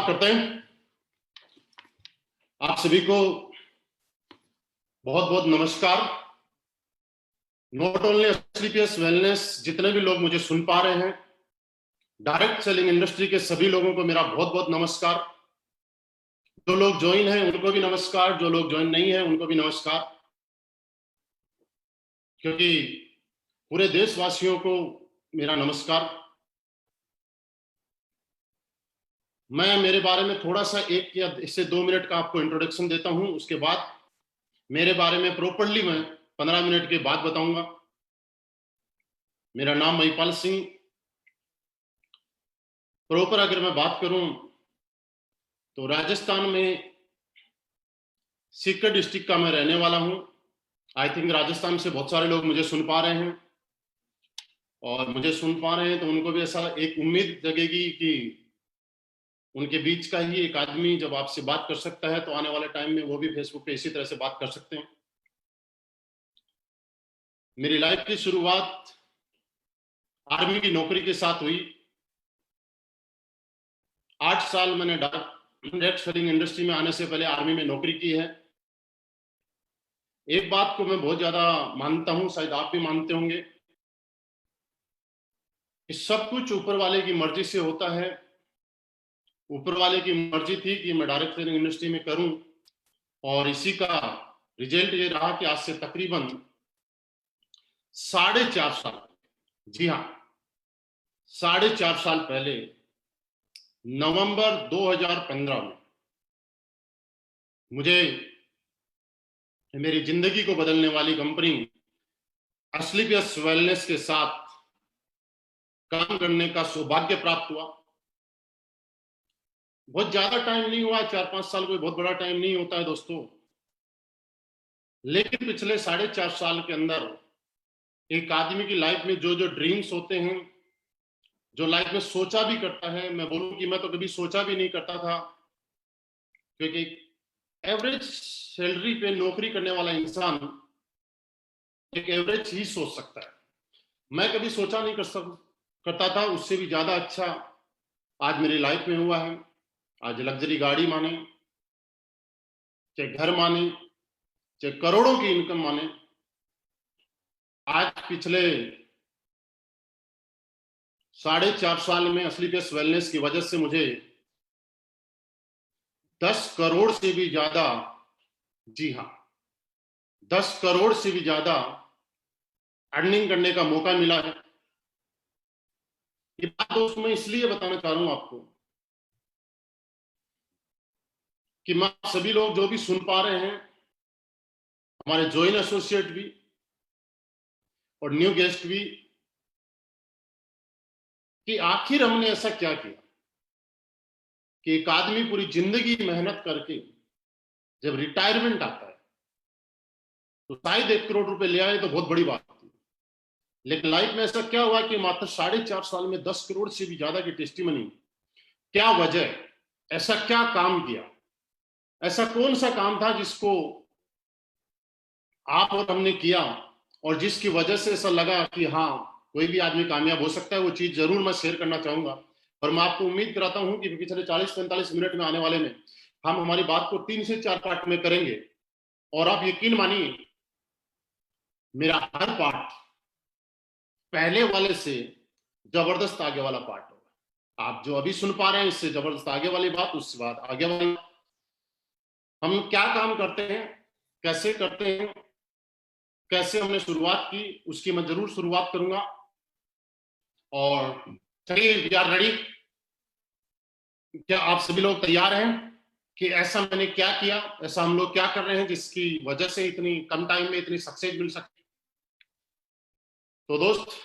करते हैं। आप सभी को बहुत बहुत नमस्कार। नॉट ओनली एसलीपीएस वेलनेस, जितने भी लोग मुझे सुन पा रहे हैं, डायरेक्ट सेलिंग इंडस्ट्री के सभी लोगों को मेरा बहुत बहुत नमस्कार। जो लोग ज्वाइन हैं उनको भी नमस्कार, जो लोग ज्वाइन नहीं है उनको भी नमस्कार, क्योंकि पूरे देशवासियों को मेरा नमस्कार। मैं मेरे बारे में थोड़ा सा 1 या 2 मिनट का आपको इंट्रोडक्शन देता हूं, उसके बाद मेरे बारे में प्रॉपर्ली मैं 15 मिनट के बाद बताऊंगा। मेरा नाम महिपाल सिंह। प्रॉपर अगर मैं बात करूं तो राजस्थान में सीकर डिस्ट्रिक्ट का मैं रहने वाला हूं। आई थिंक राजस्थान से बहुत सारे लोग मुझे सुन पा रहे हैं, और मुझे सुन पा रहे हैं तो उनको भी ऐसा एक उम्मीद जगेगी कि उनके बीच का ही एक आदमी जब आपसे बात कर सकता है तो आने वाले टाइम में वो भी फेसबुक पे इसी तरह से बात कर सकते हैं। मेरी लाइफ की शुरुआत आर्मी की नौकरी के साथ हुई। 8 साल मैंने डायरेक्ट सेलिंग इंडस्ट्री में आने से पहले आर्मी में नौकरी की है। एक बात को मैं बहुत ज्यादा मानता हूं, शायद आप भी मानते होंगे, कि सब कुछ ऊपर वाले की मर्जी से होता है। ऊपर वाले की मर्जी थी कि मैं डायरेक्ट सेलिंग इंडस्ट्री में करूं, और इसी का रिजल्ट ये रहा कि आज से तकरीबन 4.5 साल, जी हाँ 4.5 साल पहले, नवंबर 2015 में मुझे मेरी जिंदगी को बदलने वाली कंपनी एसलीपीएस वेलनेस के साथ काम करने का सौभाग्य प्राप्त हुआ। बहुत ज्यादा टाइम नहीं हुआ, 4-5 साल कोई बहुत बड़ा टाइम नहीं होता है दोस्तों, लेकिन पिछले 4.5 साल के अंदर एक आदमी की लाइफ में जो जो ड्रीम्स होते हैं, जो लाइफ में सोचा भी करता है, मैं बोलूं कि मैं तो कभी सोचा भी नहीं करता था, क्योंकि एवरेज सैलरी पे नौकरी करने वाला इंसान एक एवरेज ही सोच सकता है। मैं कभी सोचा नहीं करता था, उससे भी ज्यादा अच्छा आज मेरी लाइफ में हुआ है। आज लग्जरी गाड़ी माने, चाहे घर माने, चाहे करोड़ों की इनकम माने, आज पिछले 4.5 साल में एसलीपीएस वेलनेस की वजह से मुझे 10 करोड़ से भी ज्यादा, जी हाँ 10 करोड़ से भी ज्यादा अर्निंग करने का मौका मिला है। ये बात दोस्त मैं इसलिए बताना चाह रहा हूं आपको कि मैं सभी लोग जो भी सुन पा रहे हैं, हमारे ज्वाइन एसोसिएट भी और न्यू गेस्ट भी, कि आखिर हमने ऐसा क्या किया कि एक आदमी पूरी जिंदगी मेहनत करके जब रिटायरमेंट आता है तो शायद 1 करोड़ रुपए ले आए तो बहुत बड़ी बात थी, लेकिन लाइफ में ऐसा क्या हुआ कि मात्र 4.5 साल में 10 करोड़ से भी ज्यादा की टेस्टिमनी। क्या वजह, ऐसा क्या काम किया, ऐसा कौन सा काम था जिसको आप और हमने किया और जिसकी वजह से ऐसा लगा कि हाँ कोई भी आदमी कामयाब हो सकता है। वो चीज जरूर मैं शेयर करना चाहूंगा, और मैं आपको उम्मीद कराता हूं कि पिछले 40-45 मिनट में आने वाले में हम हमारी बात को 3 से 4 पार्ट में करेंगे, और आप यकीन मानिए मेरा हर पार्ट पहले वाले से जबरदस्त आगे वाला पार्ट होगा। आप जो अभी सुन पा रहे हैं इससे जबरदस्त आगे वाली बात, उसके बाद आगे वाली। हम क्या काम करते हैं, कैसे करते हैं, कैसे हमने शुरुआत की, उसकी मैं जरूर शुरुआत करूंगा। और चलिए वी आर रेडी। क्या आप सभी लोग तैयार हैं कि ऐसा मैंने क्या किया, ऐसा हम लोग क्या कर रहे हैं जिसकी वजह से इतनी कम टाइम में इतनी सक्सेस मिल सकती। तो दोस्त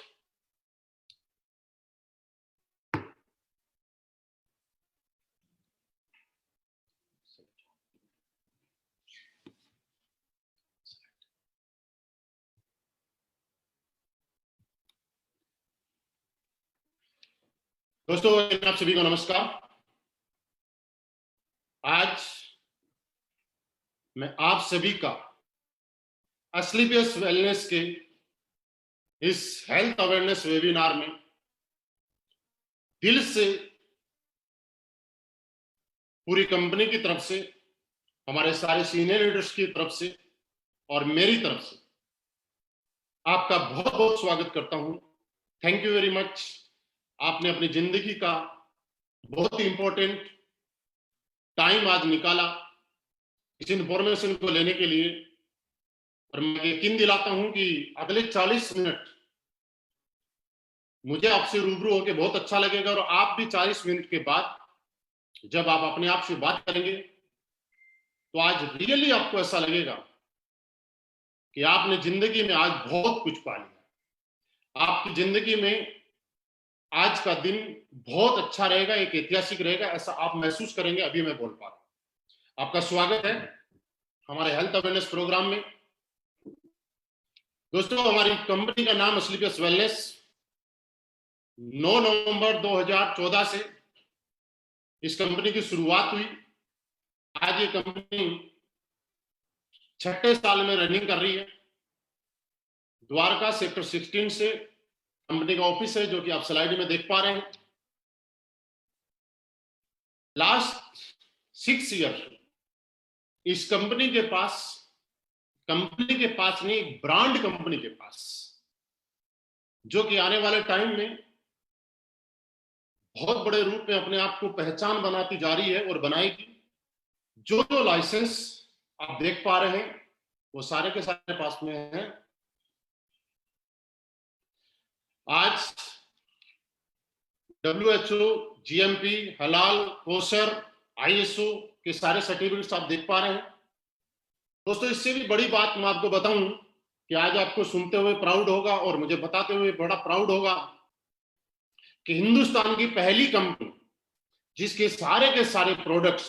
दोस्तों आप सभी को नमस्कार। आज मैं आप सभी का एसलीपीएस वेलनेस के इस हेल्थ अवेयरनेस वेबिनार में दिल से पूरी कंपनी की तरफ से, हमारे सारे सीनियर लीडर्स की तरफ से और मेरी तरफ से आपका बहुत बहुत स्वागत करता हूं। Thank you very much. आपने अपनी जिंदगी का बहुत ही इंपॉर्टेंट टाइम आज निकाला इस इंफॉर्मेशन को लेने के लिए, और मैं यकीन दिलाता हूं कि अगले 40 मिनट मुझे आपसे रूबरू होकर बहुत अच्छा लगेगा, और आप भी 40 मिनट के बाद जब आप अपने आप से बात करेंगे तो आज रियली आपको ऐसा लगेगा कि आपने जिंदगी में आज बहुत कुछ पा लिया। आपकी जिंदगी में आज का दिन बहुत अच्छा रहेगा, एक ऐतिहासिक रहेगा, ऐसा आप महसूस करेंगे। अभी मैं बोल पा रहा हूं। आपका स्वागत है हमारे हेल्थ अवेयरनेस प्रोग्राम में। दोस्तों, हमारी कंपनी का नाम स्लीपियस वेलनेस 9 नवंबर 2014 से इस कंपनी की शुरुआत हुई। आज ये कंपनी 6ठे साल में रनिंग कर रही है। द्वारका सेक्टर 16 से कंपनी का ऑफिस है, जो कि आप स्लाइड में देख पा रहे हैं। लास्ट 6 ईयर इस कंपनी के पास नहीं, एक ब्रांड कंपनी के पास, जो कि आने वाले टाइम में बहुत बड़े रूप में अपने आप को पहचान बनाती जा रही है और बनाएगी। जो जो लाइसेंस आप देख पा रहे हैं वो सारे के सारे पास में हैं। आज WHO, GMP, हलाल, कोसर, ISO के सारे सर्टिफिकेट्स आप देख पा रहे हैं। दोस्तों, इससे भी बड़ी बात मैं आपको बताऊं कि आज आपको सुनते हुए प्राउड होगा और मुझे बताते हुए बड़ा प्राउड होगा कि हिंदुस्तान की पहली कंपनी जिसके सारे के सारे प्रोडक्ट्स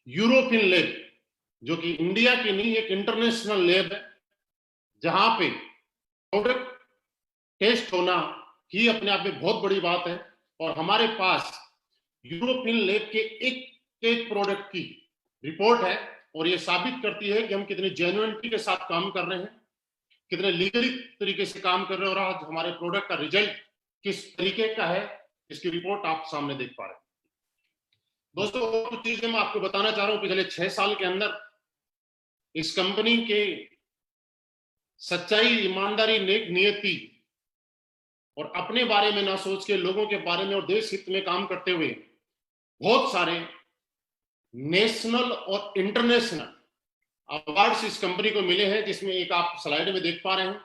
यूरोपियन लैब, जो कि इंडिया की नहीं, एक इंटरनेशनल लैब है, जहां पे प्रोडक्ट टेस्ट होना ही अपने आप में बहुत बड़ी बात है। और हमारे पास यूरोपियन लैब के एक एक प्रोडक्ट की रिपोर्ट है, और ये साबित करती है कि हम कितनी जेन्युइनिटी के साथ काम कर रहे हैं, कितने लीगली तरीके से काम कर रहे हैं, और आज हमारे प्रोडक्ट का रिजल्ट किस तरीके का है, इसकी रिपोर्ट आप सामने देख पा रहे हैं। दोस्तों, कुछ चीजें मैं आपको बताना चाह रहा हूं। पिछले 6 साल के अंदर इस कंपनी के सच्चाई, ईमानदारी, नेक नियति और अपने बारे में ना सोच के लोगों के बारे में और देश हित में काम करते हुए बहुत सारे नेशनल और इंटरनेशनल अवार्ड्स इस कंपनी को मिले हैं, जिसमें एक आप स्लाइड में देख पा रहे हैं।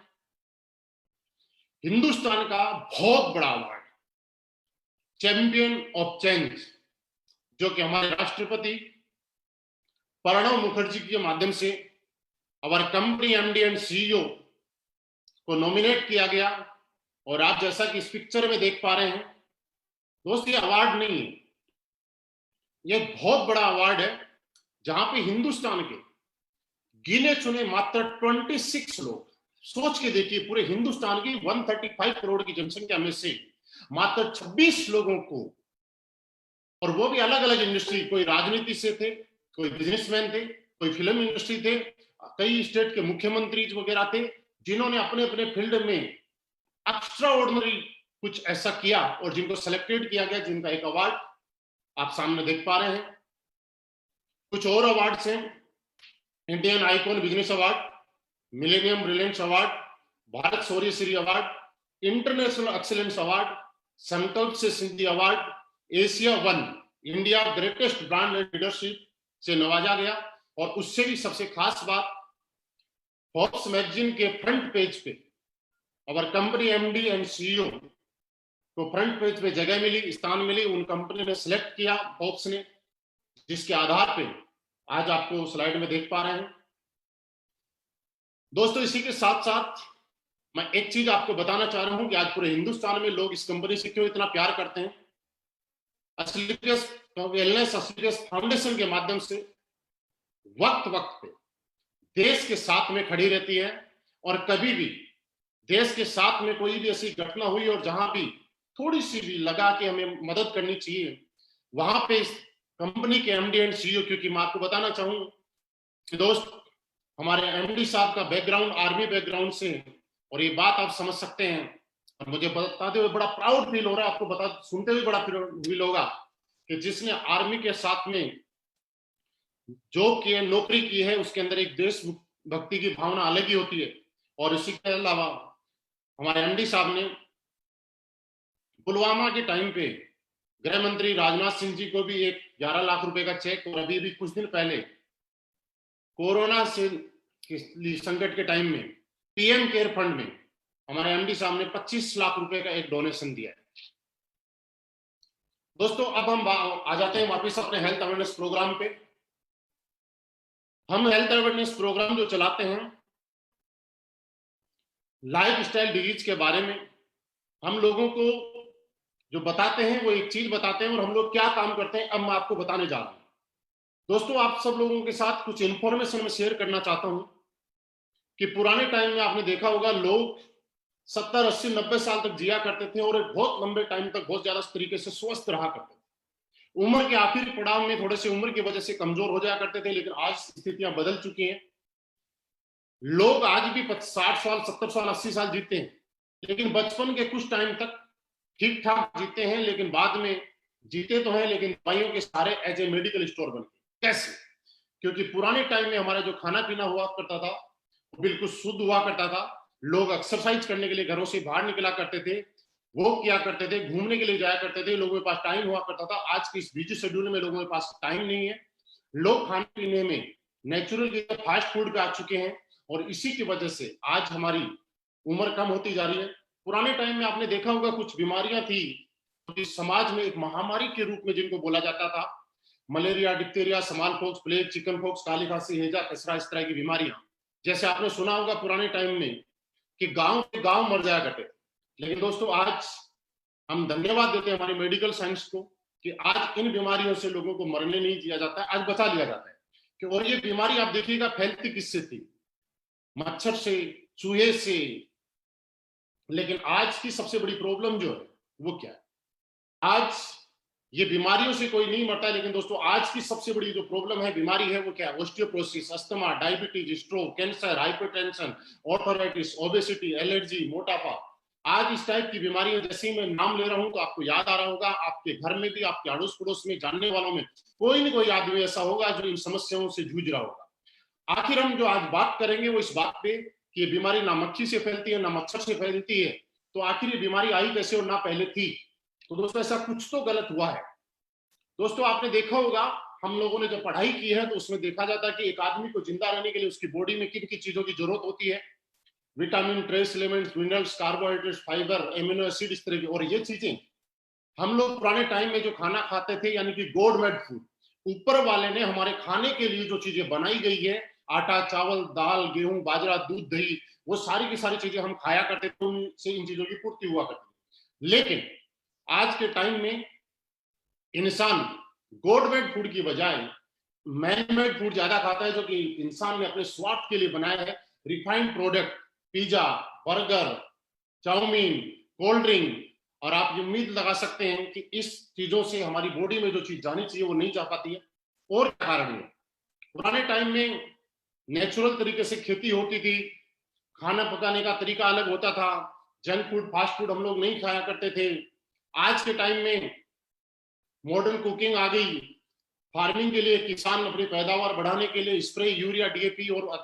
हिंदुस्तान का बहुत बड़ा अवार्ड चैंपियन ऑफ चेंज, जो कि हमारे राष्ट्रपति प्रणब मुखर्जी के माध्यम से हमारे कंपनी MD एंड CEO को नॉमिनेट किया गया। और आप जैसा कि इस पिक्चर में देख पा रहे हैं, दोस्त, ये अवार्ड नहीं है, ये बहुत बड़ा अवार्ड है, जहां पे हिंदुस्तान के गिने चुने मात्र 26 लोग, सोच के देखिए, पूरे हिंदुस्तान की 135 करोड़ की जनसंख्या में से मात्र 26 लोगों को, और वो भी अलग अलग इंडस्ट्री, कोई राजनीति से थे, कोई बिजनेसमैन थे, कोई फिल्म इंडस्ट्री थे, कई स्टेट के मुख्यमंत्री वगैरह थे, जिन्होंने अपने अपने फील्ड में एक्स्ट्रा ऑर्डिनरी कुछ ऐसा किया और जिनको सेलेक्टेड किया गया, जिनका एक अवार्ड आप सामने देख पा रहे हैं। कुछ और अवार्ड्स हैं: Indian icon business award, millennium brilliance award, Bharat Shaurya Shri award, international excellence award, Sankalp se Siddhi award, Asia 1 India greatest brand and leadership से नवाजा गया। और उससे भी सबसे खास बात, फोर्ब्स मैगजीन के फ्रंट पेज पे और कंपनी MD एंड CEO को फ्रंट पेज पे जगह मिली, स्थान मिली, उन कंपनी ने सिलेक्ट किया फोर्ब्स ने, जिसके आधार पे आज आपको स्लाइड में देख पा रहे हैं। दोस्तों, इसी के साथ साथ मैं एक चीज आपको बताना चाह रहा हूं कि आज पूरे हिंदुस्तान में लोग इस कंपनी से क्यों इतना प्यार करते हैं। स्लीपियस वेलनेस, स्लीपियस फाउंडेशन के माध्यम से वक्त वक्त पे देश के साथ में खड़ी रहती है, और कभी भी देश के साथ में कोई भी ऐसी घटना हुई और जहां भी थोड़ी सी भी लगा कि हमें मदद करनी चाहिए, वहां पे इस कंपनी के MD एंड CEO, क्योंकि मैं आपको बताना चाहूँ कि दोस्त, हमारे MD साहब का बैकग्राउंड आर्मी बैकग्राउंड से, और ये बात आप समझ सकते हैं, और मुझे बताते हुए बड़ा प्राउड फील हो रहा है, आपको बता सुनते हुए बड़ा फील होगा कि जिसने आर्मी के साथ में जॉब की है, नौकरी की है, उसके अंदर एक देशभक्ति की भावना अलग ही होती है। और इसी के अलावा हमारे एमडी साहब ने पुलवामा के टाइम पे गृह मंत्री राजनाथ सिंह जी को भी एक 11 लाख रुपए का चेक, और अभी भी कुछ दिन पहले कोरोना से संकट के टाइम में पीएम केयर फंड में हमारे एमडी साहब ने 25 लाख रुपए का एक डोनेशन दिया है। दोस्तों अब हम आ जाते हैं वापस अपने हेल्थ अवेयरनेस प्रोग्राम पे। हम हेल्थ अवेयरनेस प्रोग्राम जो चलाते हैं लाइफ स्टाइल डिजीज के बारे में, हम लोगों को जो बताते हैं वो एक चीज बताते हैं और हम लोग क्या काम करते हैं अब मैं आपको बताने जा रहा हूं। दोस्तों आप सब लोगों के साथ कुछ इंफॉर्मेशन में शेयर करना चाहता हूं कि पुराने टाइम में आपने देखा होगा लोग 70, 80, 90 साल तक जिया करते थे और एक बहुत लंबे टाइम तक बहुत ज्यादा तरीके से स्वस्थ रहा करते थे। उम्र के आखिरी पड़ाव में थोड़े से उम्र की वजह से कमजोर हो जाया करते थे, लेकिन आज स्थितियां बदल चुकी हैं। लोग आज भी 60 साल, 70 साल, 80 साल जीते हैं, लेकिन बचपन के कुछ टाइम तक ठीक ठाक जीते हैं, लेकिन बाद में जीते तो हैं लेकिन दवाइयों के सारे एज ए मेडिकल स्टोर बन गए। कैसे? क्योंकि पुराने टाइम में हमारा जो खाना पीना हुआ करता था वो बिल्कुल शुद्ध हुआ करता था। लोग एक्सरसाइज करने के लिए घरों से बाहर निकला करते थे, वो किया करते थे, घूमने के लिए जाया करते थे, लोगों के पास टाइम हुआ करता था। आज के इस बिजी शेड्यूल में लोगों के पास टाइम नहीं है। लोग खाने पीने में नेचुरल की फास्ट फूड पे आ चुके हैं और इसी की वजह से आज हमारी उम्र कम होती जा रही है। पुराने टाइम में आपने देखा होगा कुछ बीमारियां थी तो समाज में एक महामारी के रूप में जिनको बोला जाता था, malaria, diphtheria, small pox, plague, chicken pox, काली खांसी, हैजा, खसरा, इस तरह की बीमारियां। जैसे आपने सुना होगा पुराने टाइम में कि गांव के गांव मर जाया करते थे, लेकिन दोस्तों आज हम धन्यवाद देते हैं हमारी मेडिकल साइंस को कि आज इन बीमारियों से लोगों को मरने नहीं दिया जाता है, आज बचा लिया जाता है। कि और ये बीमारी आप देखिएगा फैलती किससे थी? मच्छर से, चूहे से। लेकिन आज की सबसे बड़ी प्रॉब्लम जो है वो क्या है? आज ये बीमारियों से कोई नहीं मरता, लेकिन दोस्तों आज की सबसे बड़ी जो प्रॉब्लम है, बीमारी है, वो क्या है? Osteoporosis, asthma, diabetes, stroke, cancer, hypertension, arthritis, obesity, allergy, मोटापा। आज इस टाइप की बीमारियां जैसे ही मैं नाम ले रहा हूं तो आपको याद आ रहा होगा, आपके घर में भी, आपके अड़ोस पड़ोस में, जानने वालों में कोई ना कोई आदमी ऐसा होगा जो इन समस्याओं से जूझ रहा होगा। आखिर हम जो आज बात करेंगे वो इस बात पे कि ये बीमारी ना मक्खी से फैलती है ना मच्छर से फैलती है, तो आखिर ये बीमारी आई कैसे और ना पहले थी? तो दोस्तों ऐसा कुछ तो गलत हुआ है। दोस्तों आपने देखा होगा, हम लोगों ने जब पढ़ाई की है तो उसमें देखा जाता है कि एक आदमी को जिंदा रहने के लिए उसकी बॉडी में किन किन चीजों की जरूरत होती है। Vitamin, trace elements, minerals, carbohydrates, fibre, amino acid, इस तरह की। और ये चीजें हम लोग पुराने टाइम में जो खाना खाते थे यानी कि गॉड मेड फूड, ऊपर वाले ने हमारे खाने के लिए जो चीजें बनाई गई है, आटा, चावल, दाल, गेहूं, बाजरा, दूध, दही, वो सारी की सारी चीजें हम खाया करते थे, उनसे इन चीजों की पूर्ति हुआ करती। लेकिन आज के टाइम में इंसान गॉड मेड फूड की बजाय मैन मेड फूड ज्यादा खाता है, जो कि इंसान ने अपने स्वार्थ के लिए बनाया है। Refined product, pizza, burger, chow mein, cold drink. और आप ये उम्मीद लगा सकते हैं कि इस चीजों से हमारी बॉडी में जो चीज जानी चाहिए वो नहीं जा पाती है। और क्या कारण है? पुराने टाइम में नेचुरल तरीके से खेती होती थी, खाना पकाने का तरीका अलग होता था, जंक फूड, फास्ट फूड हम लोग नहीं खाया करते थे। आज के टाइम में मॉडर्न कुकिंग आ गई, फार्मिंग के लिए किसान अपनी पैदावार बढ़ाने के लिए स्प्रे, यूरिया, डीएपी और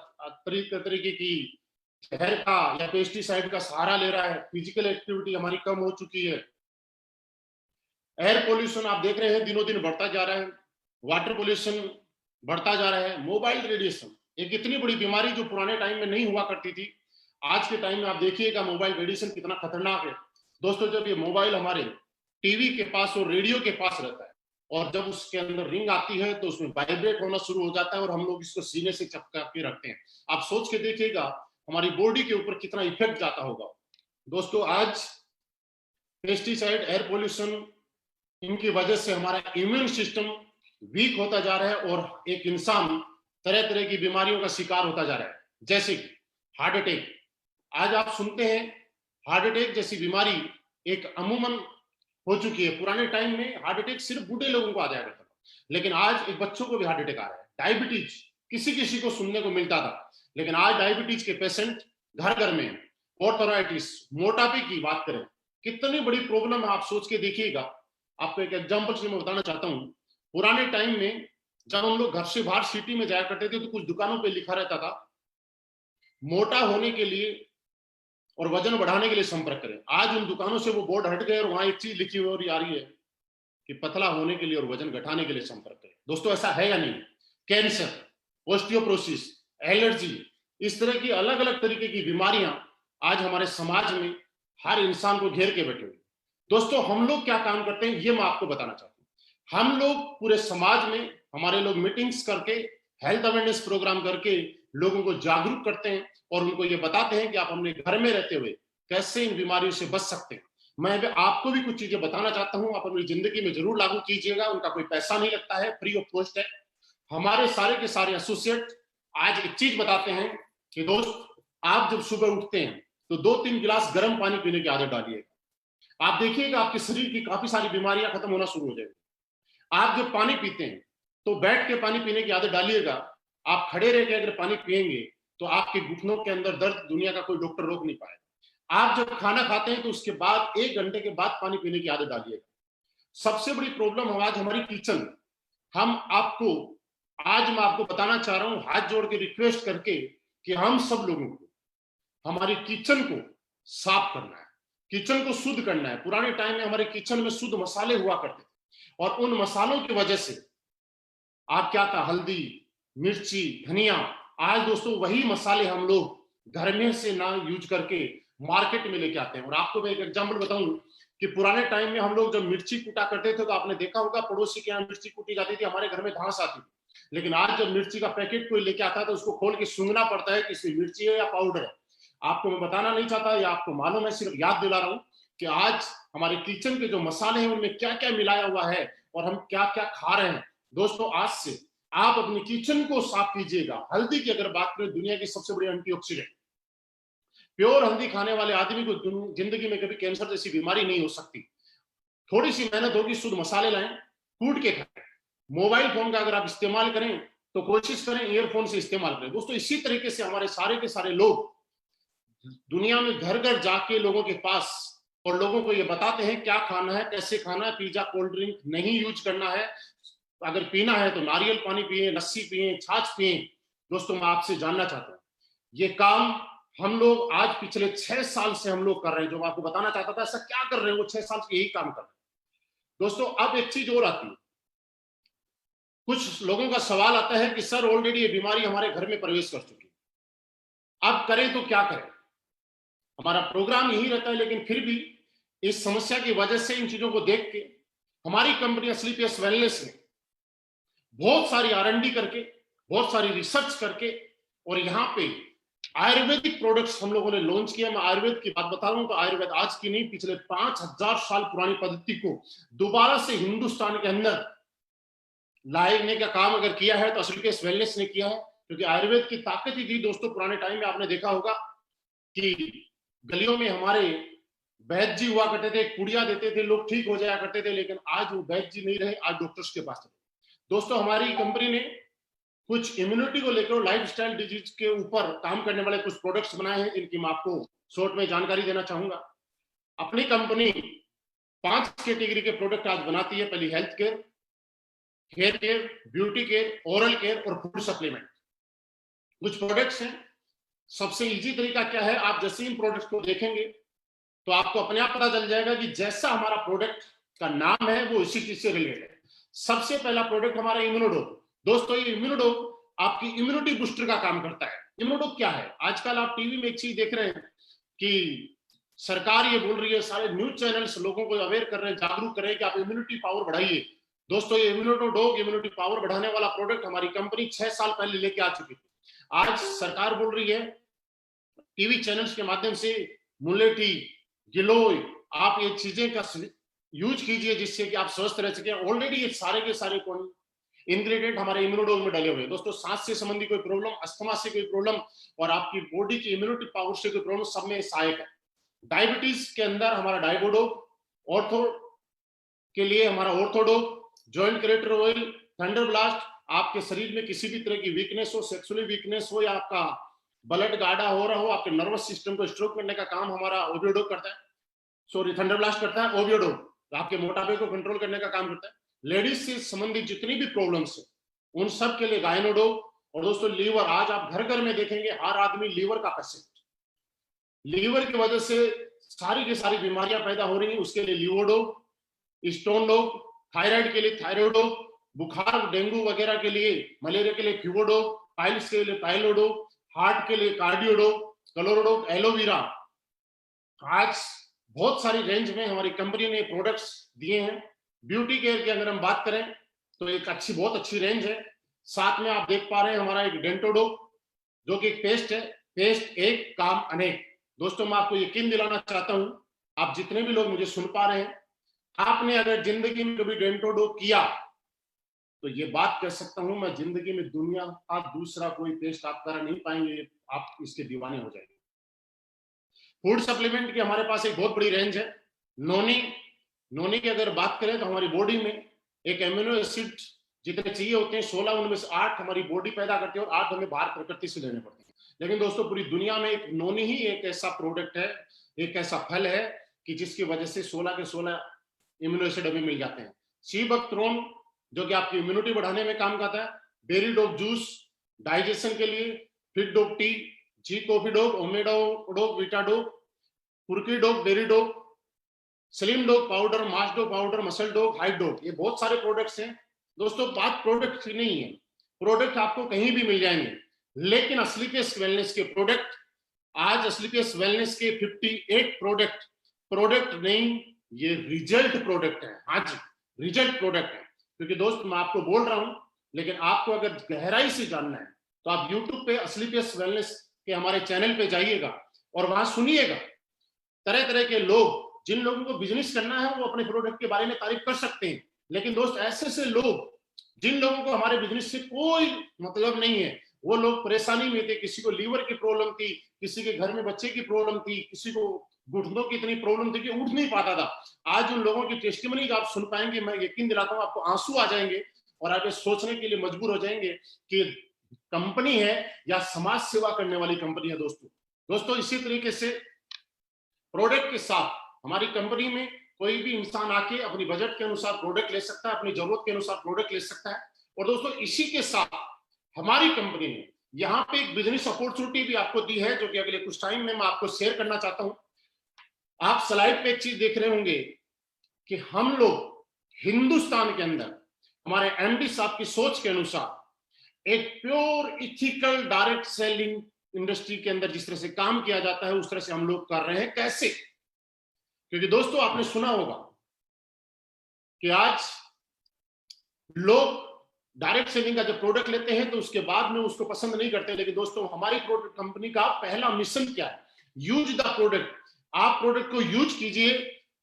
तरीके की जहर का या पेस्टिसाइड का सहारा ले रहा है। फिजिकल एक्टिविटी हमारी कम हो चुकी है। एयर पोल्यूशन आप देख रहे हैं दिनों दिन बढ़ता जा रहा है, वाटर पोल्यूशन बढ़ता जा रहा है, मोबाइल रेडिएशन एक इतनी बड़ी बीमारी जो पुराने टाइम में नहीं हुआ करती थी, आज के टाइम में आप देखिएगा मोबाइल रेडिएशन कितना खतरनाक है। दोस्तों जब ये मोबाइल हमारे टीवी के पास और रेडियो के पास रहता है और जब उसके अंदर रिंग आती है तो उसमें वाइब्रेट होना शुरू हो जाता है और हम लोग इसको सीने से चपका के रखते हैं। आप सोच के देखिएगा हमारी बॉडी के ऊपर कितना इफेक्ट जाता होगा। दोस्तों आज पेस्टिसाइड, एयर पोल्यूशन, इनकी वजह से हमारा इम्यून सिस्टम वीक होता जा रहा है और एक इंसान तरह तरह की बीमारियों का शिकार होता जा रहा है, जैसे कि हार्ट अटैक। आज आप सुनते हैं हार्ट अटैक जैसी बीमारी एक अमूमन हो चुकी है। पुराने टाइम में हार्ट अटैक सिर्फ बूढ़े लोगों को आ जाया करता था, लेकिन आज एक बच्चों को भी हार्ट अटैक आ रहा है। डायबिटीज किसी किसी को सुनने को मिलता था, लेकिन आज डायबिटीज के पेशेंट घर घर में हैं। ऑर्थराइटिस, मोटापे की बात करें, कितनी बड़ी प्रॉब्लम है, आप सोच के देखिएगा आपको एक एग्जांपल से मैं बताना चाहता हूँ। पुराने टाइम में जब हम लोग घर से बाहर सिटी में जाया करते थे तो कुछ दुकानों पे लिखा रहता था, मोटा होने के लिए और वजन बढ़ाने के लिए संपर्क करें। आज उन दुकानों से वो बोर्ड हट गए और वहां एक चीज लिखी हुई आ रही है कि पतला होने के लिए और वजन घटाने के लिए संपर्क करें। दोस्तों ऐसा है या नहीं? कैंसर, ऑस्टियोप्रोसिस, एलर्जी, इस तरह की अलग अलग तरीके की बीमारियां आज हमारे समाज में हर इंसान को घेर के बैठे हुए। दोस्तों हम लोग क्या काम करते हैं ये मैं आपको बताना चाहता हूं। हम लोग पूरे समाज में हमारे लोग मीटिंग्स करके, हेल्थ अवेयरनेस प्रोग्राम करके लोगों को जागरूक करते हैं और उनको ये बताते हैं कि आप अपने घर में रहते हुए कैसे इन बीमारियों से बच सकते हैं। मैं भी आपको भी कुछ चीजें बताना चाहता हूं, आप अपनी जिंदगी में जरूर लागू कीजिएगा। उनका कोई पैसा नहीं लगता है, फ्री ऑफ कॉस्ट है। हमारे सारे के सारे एसोसिएट आज एक चीज बताते हैं कि दोस्त आप जब सुबह उठते हैं तो 2-3 गिलास गर्म पानी पीने की आदत डालिएगा। आप देखिएगा आपके शरीर की काफी सारी बीमारियां खत्म होना शुरू हो जाएगी। आप जब पानी पीते हैं तो बैठ के पानी पीने की आदत डालिएगा। आप खड़े रह के अगर पानी पिएंगे तो आपके घुटनों के अंदर दर्द दुनिया का कोई डॉक्टर रोक नहीं पाएगा। आप जब खाना खाते हैं तो उसके बाद 1 घंटे के बाद पानी पीने की आदत डालिएगा। सबसे बड़ी प्रॉब्लम आज हमारी किचन। हम आपको आज मैं आपको बताना चाह रहा हूं हाथ जोड़ के रिक्वेस्ट करके कि हम सब लोगों को हमारी किचन को साफ करना है, किचन को शुद्ध करना है। पुराने टाइम में हमारे किचन में शुद्ध मसाले हुआ करते थे और उन मसालों की वजह से आप क्या था, हल्दी, मिर्ची, धनिया, आज दोस्तों वही मसाले हम लोग घर में से ना यूज करके मार्केट में लेके आते हैं। और आपको मैं एक एग्जांपल बताऊं कि पुराने टाइम में हम लोग जब मिर्ची कूटा करते थे तो आपने देखा होगा पड़ोसी के यहाँ मिर्ची कूटी जाती थी, हमारे घर में घास आती थी। लेकिन आज जब मिर्ची का पैकेट कोई लेके आता है तो उसको खोल के सूंघना पड़ता है कि इसमें मिर्ची है या पाउडर है। आपको मैं बताना नहीं चाहता या आपको मालूम है, सिर्फ याद दिला रहा हूं कि आज हमारे किचन के जो मसाले हैं उनमें क्या क्या मिलाया हुआ है और हम क्या क्या खा रहे हैं। दोस्तों आज से आप अपनी किचन को साफ कीजिएगा। हल्दी की अगर बात करें, दुनिया की सबसे बड़ी एंटीऑक्सीडेंट, प्योर हल्दी खाने वाले आदमी को जिंदगी में कभी कैंसर जैसी बीमारी नहीं हो सकती। थोड़ी सी मेहनत होगी, शुद्ध मसाले लाएं, कूट के खाएं। मोबाइल फोन का अगर आप इस्तेमाल करें तो कोशिश करें ईयरफोन से इस्तेमाल करें। दोस्तों इसी तरीके से हमारे सारे के सारे लोग दुनिया में घर घर जाके लोगों के पास और लोगों को ये बताते हैं क्या खाना है, कैसे खाना है। पिज्जा, कोल्ड ड्रिंक नहीं यूज करना है। अगर पीना है तो नारियल पानी पिए, लस्सी पिए, छाछ पिए। दोस्तों मैं आपसे जानना चाहता हूं ये काम हम लोग आज पिछले 6 साल से हम लोग कर रहे हैं। जो मैं आपको बताना चाहता था ऐसा क्या कर रहे हैं, वो 6 साल से यही काम कर रहे हैं। दोस्तों अब एक चीज और आती है, कुछ लोगों का सवाल आता है कि सर ऑलरेडी ये बीमारी हमारे घर में प्रवेश कर चुकी है, अब करें तो क्या करें। हमारा प्रोग्राम यही रहता है, लेकिन फिर भी इस समस्या की वजह से इन चीजों को देख के हमारी कंपनी स्लीपियस वेलनेस ने बहुत सारी R&D करके, बहुत सारी रिसर्च करके और यहाँ पे आयुर्वेदिक प्रोडक्ट्स हम लोगों ने लॉन्च किया। मैं आयुर्वेद की बात बता रहा हूं तो आयुर्वेद आज की नहीं, पिछले 5000 साल पुरानी पद्धति को दोबारा से हिंदुस्तान के अंदर लाने का काम अगर किया है तो स्लीपियस वेलनेस ने किया है। क्योंकि आयुर्वेद की ताकत ही थी दोस्तों। पुराने टाइम में आपने देखा होगा कि गलियों में हमारे वैद्य जी हुआ करते थे, पुड़िया देते थे, लोग ठीक हो जाया करते थे। लेकिन आज वो वैद्य जी नहीं रहे, आज डॉक्टर्स के पास चले। दोस्तों हमारी कंपनी ने कुछ इम्यूनिटी को लेकर लाइफस्टाइल डिजीज के ऊपर काम करने वाले कुछ प्रोडक्ट्स बनाए हैं जिनकी मैं आपको शॉर्ट में जानकारी देना चाहूंगा। अपनी कंपनी 5 कैटेगरी के प्रोडक्ट आज बनाती है। पहली health care, hair care, beauty care, oral care और फूड सप्लीमेंट। कुछ प्रोडक्ट्स हैं। सबसे इजी तरीका क्या है, आप जैसे इन प्रोडक्ट्स को देखेंगे तो आपको अपने आप पता चल जाएगा कि जैसा हमारा प्रोडक्ट का नाम है वो इसी चीज से रिलेटेड है। सबसे पहला प्रोडक्ट हमारा इम्यूनोडोग। दोस्तों ये इम्यूनोडोग आपकी इम्यूनिटी बूस्टर का काम करता है। इम्यूनोडोग क्या है, आजकल आप टीवी में एक चीज देख रहे हैं कि सरकार ये बोल रही है, सारे न्यूज चैनल्स लोगों को अवेयर कर रहे हैं, जागरूक कर रहे हैं कि आप इम्यूनिटी पावर बढ़ाइए। दोस्तों ये इम्यूनोडोग इम्यूनिटी पावर बढ़ाने वाला प्रोडक्ट हमारी कंपनी 6 साल पहले लेके आ चुकी थी। आज सरकार बोल रही है टीवी चैनल्स के माध्यम से, मुलेठी, गिलोय, आप ये चीजें का यूज कीजिए जिससे कि आप स्वस्थ रह सके। ऑलरेडी ये सारे के सारे इंग्रेडिएंट हमारे इम्यूनोडोग में डले हुए हैं। दोस्तों सांस से संबंधी कोई प्रॉब्लम, अस्थमा से कोई प्रॉब्लम और आपकी बॉडी की इम्यूनिटी पावर से कोई प्रॉब्लम, सब में सहायक है। डायबिटीज के अंदर हमारा डायबोडोग, ऑर्थो के लिए हमारा ऑर्थोडोग, joint creator oil, thunder blast. आपके शरीर में किसी भी तरह की वीकनेस हो, सेक्सुअली वीकनेस हो या आपका ब्लड गाढ़ा हो रहा हो, आपके नर्वस सिस्टम को स्ट्रोक करने का काम हमारा ओबियोडोग करता है, सॉरी थंडर ब्लास्ट करता है, ओबियोडोग। आपके मोटापे को कंट्रोल करने का काम करता है। लेडीज से संबंधित जितनी भी प्रॉब्लम्स है उन सब के लिए गायनोडोग। और दोस्तों लीवर, आज आप घर घर में देखेंगे हर आदमी लीवर का पेशेंट, लीवर की वजह से सारी की सारी बीमारियां पैदा हो रही हैं, उसके लिए लीवोडोग, स्टोन डोग, थायराइड के लिए थायरोडोग, बुखार डेंगू वगैरह के लिए, मलेरिया के लिए फ्यूवोडोग, पाइल्स के लिए पाइलोडोग, हार्ट के लिए कार्डियोडोग, क्लोरोडोग, एलोवेरा। आज बहुत सारी रेंज में हमारी कंपनी ने प्रोडक्ट्स दिए हैं। ब्यूटी केयर की अगर हम बात करें तो एक बहुत अच्छी रेंज है। साथ में आप देख पा रहे हैं हमारा एक डेंटोडोग जो कि एक पेस्ट है, पेस्ट एक काम अनेक। दोस्तों मैं आपको यकीन दिलाना चाहता हूं, आप जितने भी लोग मुझे सुन पा रहे हैं, आपने अगर जिंदगी में कभी डेंटोडोग किया तो ये बात कह सकता हूं मैं, जिंदगी में दुनिया का दूसरा कोई पेस्ट आप करा नहीं पाएंगे, आप इसके दीवाने हो जाएंगे। फूड सप्लीमेंट की हमारे पास एक बहुत बड़ी रेंज है। नोनी, नोनी की अगर बात करें तो हमारी बॉडी में एक एमिनो एसिड जितने चाहिए होते हैं 16, उनमें से 8 हमारी बॉडी पैदा करती है और 8 हमें बाहर प्रकृति से लेने पड़ते हैं। लेकिन दोस्तों पूरी दुनिया में एक नोनी ही एक ऐसा प्रोडक्ट है, एक ऐसा फल है कि जिसकी वजह से 16 के 16 इम्यूनो एसिड हमें मिल जाते हैं। सीबकथ्रोन जो कि आपकी इम्यूनिटी बढ़ाने में काम करता है, बेरी डोग जूस डाइजेशन के लिए, फिट डोग टी, जी कॉफी डोग, ओमेडो वीटा डोग, कुर्की डोग, बेरी डोग, स्लिम डोग पाउडर, मास डोग पाउडर, मसल डोग, हाइट डोग, ये बहुत सारे प्रोडक्ट्स हैं। दोस्तों बात प्रोडक्ट की नहीं है, प्रोडक्ट आपको कहीं भी मिल जाएंगे, लेकिन असलीपियस वेलनेस के प्रोडक्ट, आज असलीपियस वेलनेस के 58 प्रोडक्ट नहीं, ये रिजल्ट प्रोडक्ट है। हाँ जी, रिजल्ट प्रोडक्ट है। क्योंकि दोस्त मैं आपको बोल रहा हूं, लेकिन आपको अगर गहराई से जानना है तो आप YouTube पे असलीपियस वेलनेस के हमारे चैनल पे जाइएगा और वहां सुनिएगा। तरह तरह के लोग, जिन लोगों को बिजनेस करना है वो अपने प्रोडक्ट के बारे में तारीफ कर सकते हैं, लेकिन दोस्त ऐसे ऐसे लोग जिन लोगों को हमारे बिजनेस से कोई मतलब नहीं है, वो लोग परेशानी में थे, किसी को लीवर की प्रॉब्लम थी, किसी के घर में बच्चे की प्रॉब्लम थी, किसी को घुटनों की इतनी प्रॉब्लम थी कि उठ नहीं पाता था। आज उन लोगों की टेस्टिमनी आप सुन पाएंगे, मैं यकीन दिलाता हूं आपको आंसू आ जाएंगे और आप सोचने के लिए मजबूर हो जाएंगे कि कंपनी है या समाज सेवा करने वाली कंपनी है। दोस्तों इसी तरीके से प्रोडक्ट के साथ हमारी कंपनी में कोई भी इंसान आके अपनी बजट के अनुसार प्रोडक्ट ले सकता है, अपनी जरूरत के अनुसार प्रोडक्ट ले सकता है। और दोस्तों इसी के साथ हमारी कंपनी ने यहाँ पे एक बिजनेस अपॉर्चुनिटी भी आपको दी है, जो कि अगले कुछ टाइम में मैं आपको शेयर करना चाहता हूं। आप स्लाइड पे एक चीज देख रहे होंगे कि हम लोग हिंदुस्तान के अंदर हमारे एमडी साहब की सोच के अनुसार एक pure ethical direct selling industry के अंदर जिस तरह से काम किया जाता है उस तरह से हम लोग कर रहे हैं। कैसे? क्योंकि दोस्तों आपने सुना होगा कि आज लोग डायरेक्ट सेलिंग का जब प्रोडक्ट लेते हैं तो उसके बाद में उसको पसंद नहीं करते, लेकिन दोस्तों हमारी प्रोडक्ट कंपनी का पहला मिशन क्या है? Use the product. आप प्रोडक्ट को यूज कीजिए,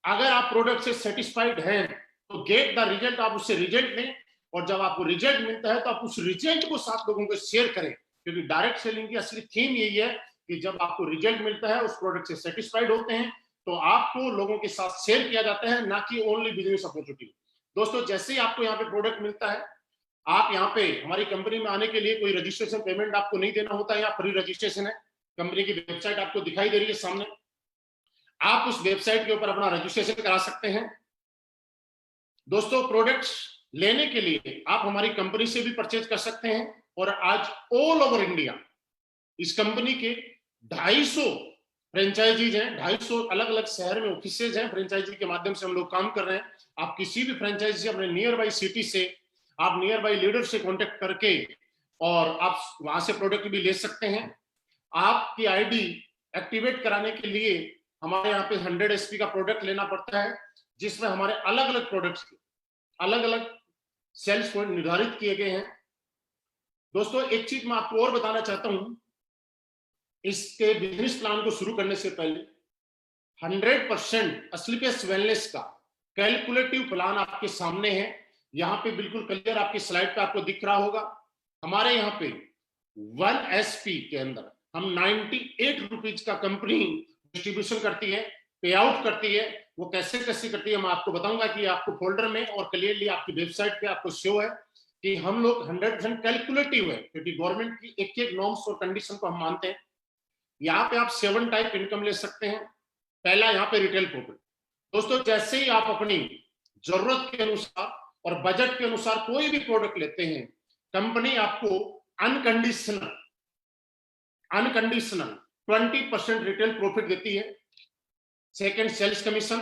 अगर आप प्रोडक्ट से सेटिस्फाइड हैं तो गेट द रिजल्ट, आप उससे रिजल्ट लें, और जब आपको रिजल्ट मिलता है तो आप उस रिजल्ट को 7 लोगों को शेयर करें। क्योंकि डायरेक्ट सेलिंग की असली थीम यही है कि जब आपको रिजल्ट मिलता है, उस प्रोडक्ट से सेटिस्फाइड होते हैं, तो आपको लोगों के साथ शेयर किया जाता है, ना कि ओनली बिजनेस अपॉर्चुनिटी। दोस्तों जैसे ही आपको यहाँ पे प्रोडक्ट मिलता है, आप यहाँ पे हमारी कंपनी में आने के लिए कोई रजिस्ट्रेशन पेमेंट आपको नहीं देना होता है, यहाँ फ्री रजिस्ट्रेशन है। कंपनी की वेबसाइट आपको दिखाई दे रही है सामने, आप उस वेबसाइट के ऊपर अपना रजिस्ट्रेशन करा सकते हैं। दोस्तों प्रोडक्ट्स लेने के लिए आप हमारी कंपनी से भी परचेज कर सकते हैं, और आज ऑल ओवर इंडिया इस कंपनी के 250 फ्रेंचाइजीज हैं, 250 अलग अलग शहर में ऑफिसेज हैं, फ्रेंचाइजी के माध्यम से हम लोग काम कर रहे हैं। आप किसी भी फ्रेंचाइजी अपने नियर बाई सिटी से, आप नियर बाई लीडर से कांटेक्ट करके और आप वहां से प्रोडक्ट भी ले सकते हैं। आपकी आईडी एक्टिवेट कराने के लिए हमारे यहाँ पे 100 एसपी का प्रोडक्ट लेना पड़ता है, जिसमें हमारे अलग अलग प्रोडक्ट्स के अलग अलग सेल्स पॉइंट निर्धारित किए गए हैं। दोस्तों एक चीज मैं आपको और बताना चाहता हूं, इसके बिजनेस प्लान को शुरू करने से पहले 100% असलीपियस वेलनेस का कैलकुलेटिव प्लान आपके सामने है। यहाँ पे बिल्कुल क्लियर आपकी स्लाइड पे आपको दिख रहा होगा। हमारे यहाँ पे 1 एसपी के अंदर हम 98 रुपीज का कंपनी डिस्ट्रीब्यूशन करती है, पे आउट करती है। वो कैसे कैसे करती है मैं आपको बताऊंगा कि आपको फोल्डर में और क्लियरली आपकी वेबसाइट पे आपको शो है कि हम लोग 100% कैलकुलेटिव है, क्योंकि गवर्नमेंट की एक एक नॉर्म्स और कंडीशन को हम मानते हैं। यहाँ पे आप 7 टाइप इनकम ले सकते हैं। पहला यहाँ पे रिटेल प्रॉफिट, दोस्तों जैसे ही आप अपनी जरूरत के अनुसार और बजट के अनुसार कोई भी प्रोडक्ट लेते हैं, कंपनी आपको अनकंडीशनल अनकंडीशनल 20% रिटेल प्रॉफिट देती है। सेकंड, सेल्स कमीशन,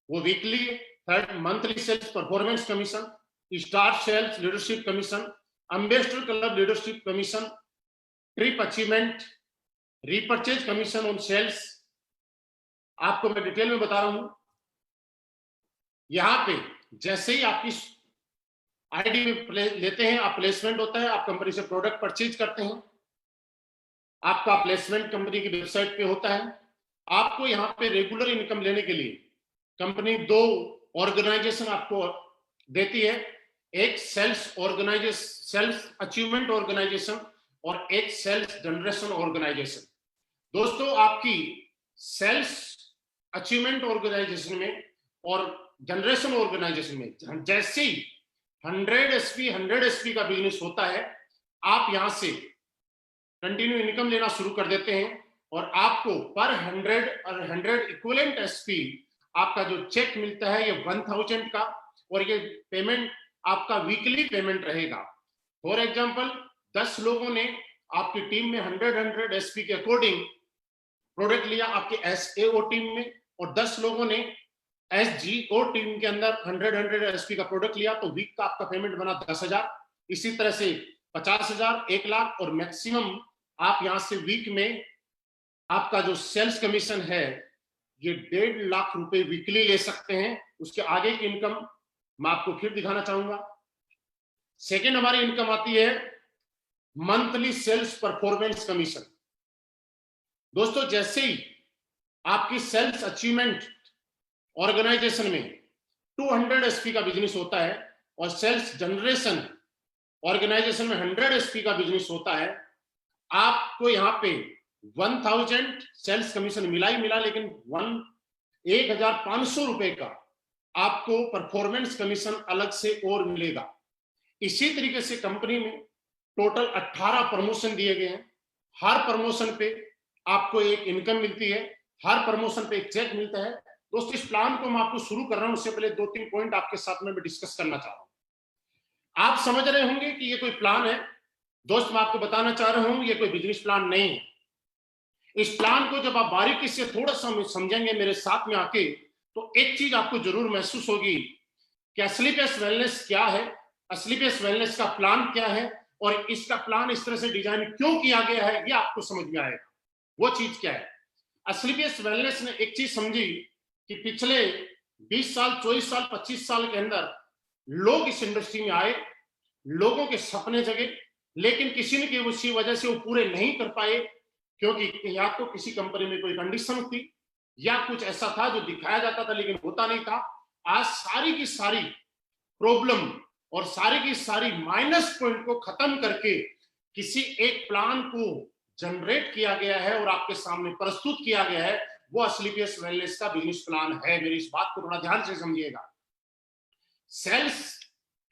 वो weekly. Third, monthly sales performance commission, star sales leadership commission, ambassador club leadership commission, trip achievement, repurchase commission on sales. आपको मैं डिटेल में बता रहा हूं। यहां पे जैसे ही आपकी आईडी में लेते हैं आप, प्लेसमेंट होता है, आप कंपनी से प्रोडक्ट परचेज करते हैं, आपका प्लेसमेंट कंपनी की वेबसाइट पे होता है। आपको यहाँ पे रेगुलर इनकम लेने के लिए कंपनी दो ऑर्गेनाइजेशन आपको देती है, एक सेल्स अचीवमेंट ऑर्गेनाइजेशन और एक सेल्स जनरेशन ऑर्गेनाइजेशन। दोस्तों आपकी सेल्स अचीवमेंट ऑर्गेनाइजेशन में और जनरेशन ऑर्गेनाइजेशन में जैसे ही 100 एसपी का बिजनेस होता है, आप यहां से कंटिन्यू इनकम लेना शुरू कर देते हैं और आपको पर 100 इक्विवेलेंट एसपी आपका जो चेक मिलता है ये 1000 का, और ये पेमेंट आपका वीकली पेमेंट रहेगा। फॉर एग्जांपल 10 लोगों ने आपकी टीम में 100 एसपी के अकॉर्डिंग प्रोडक्ट लिया आपके एसएओ टीम में, और 10 लोगों ने एसजीओ टीम के अंदर 100 एसपी का प्रोडक्ट लिया, तो वीक का आपका पेमेंट बना 10,000। इसी तरह से 50,000, 1 लाख, और मैक्सिमम आप यहां से वीक में आपका जो सेल्स कमीशन है ये 1.5 लाख रुपए वीकली ले सकते हैं। उसके आगे की इनकम मैं आपको फिर दिखाना चाहूंगा। सेकेंड हमारी इनकम आती है मंथली सेल्स परफॉर्मेंस कमीशन। दोस्तों जैसे ही आपकी सेल्स अचीवमेंट ऑर्गेनाइजेशन में 200 एसपी का बिजनेस होता है और सेल्स जनरेशन ऑर्गेनाइजेशन में 100 एसपी का बिजनेस होता है, आपको यहाँ पे 1000 सेल्स कमीशन मिला ही मिला, लेकिन 1,500 रुपए का आपको परफॉर्मेंस कमीशन अलग से और मिलेगा। इसी तरीके से कंपनी में टोटल 18 प्रमोशन दिए गए हैं। हर प्रमोशन पे आपको एक इनकम मिलती है, हर प्रमोशन पे एक चेक मिलता है। दोस्तों इस प्लान को मैं आपको शुरू कर रहा हूं, उससे पहले 2-3 पॉइंट आपके साथ में डिस्कस करना चाह रहा हूं। आप समझ रहे होंगे कि ये कोई प्लान है। दोस्त मैं आपको बताना चाह रहा हूं ये कोई बिजनेस प्लान नहीं है। इस प्लान को जब आप बारीकी से थोड़ा सा समझेंगे मेरे साथ में आके, तो एक चीज आपको जरूर महसूस होगी कि असली पेस वेलनेस क्या है, असली पेस वेलनेस का प्लान क्या है, और इसका प्लान इस तरह से डिजाइन क्यों किया गया है ये आपको समझ में आएगा। वो चीज क्या है? असली पेस वेलनेस ने एक चीज समझी कि पिछले 20 साल, 24 साल, 25 साल के अंदर लोग इस इंडस्ट्री में आए, लोगों के सपने जगे, लेकिन किसी न किसी वजह से वो पूरे नहीं कर पाए, क्योंकि या तो किसी कंपनी में कोई कंडीशन थी या कुछ ऐसा था जो दिखाया जाता था लेकिन होता नहीं था। आज सारी की सारी प्रॉब्लम और सारी की सारी माइनस पॉइंट को खत्म करके किसी एक प्लान को जनरेट किया गया है और आपके सामने प्रस्तुत किया गया है। वो असली पेस वेलनेस का बिजनेस प्लान है। मेरी इस बात को थोड़ा ध्यान से समझिएगा। सेल्स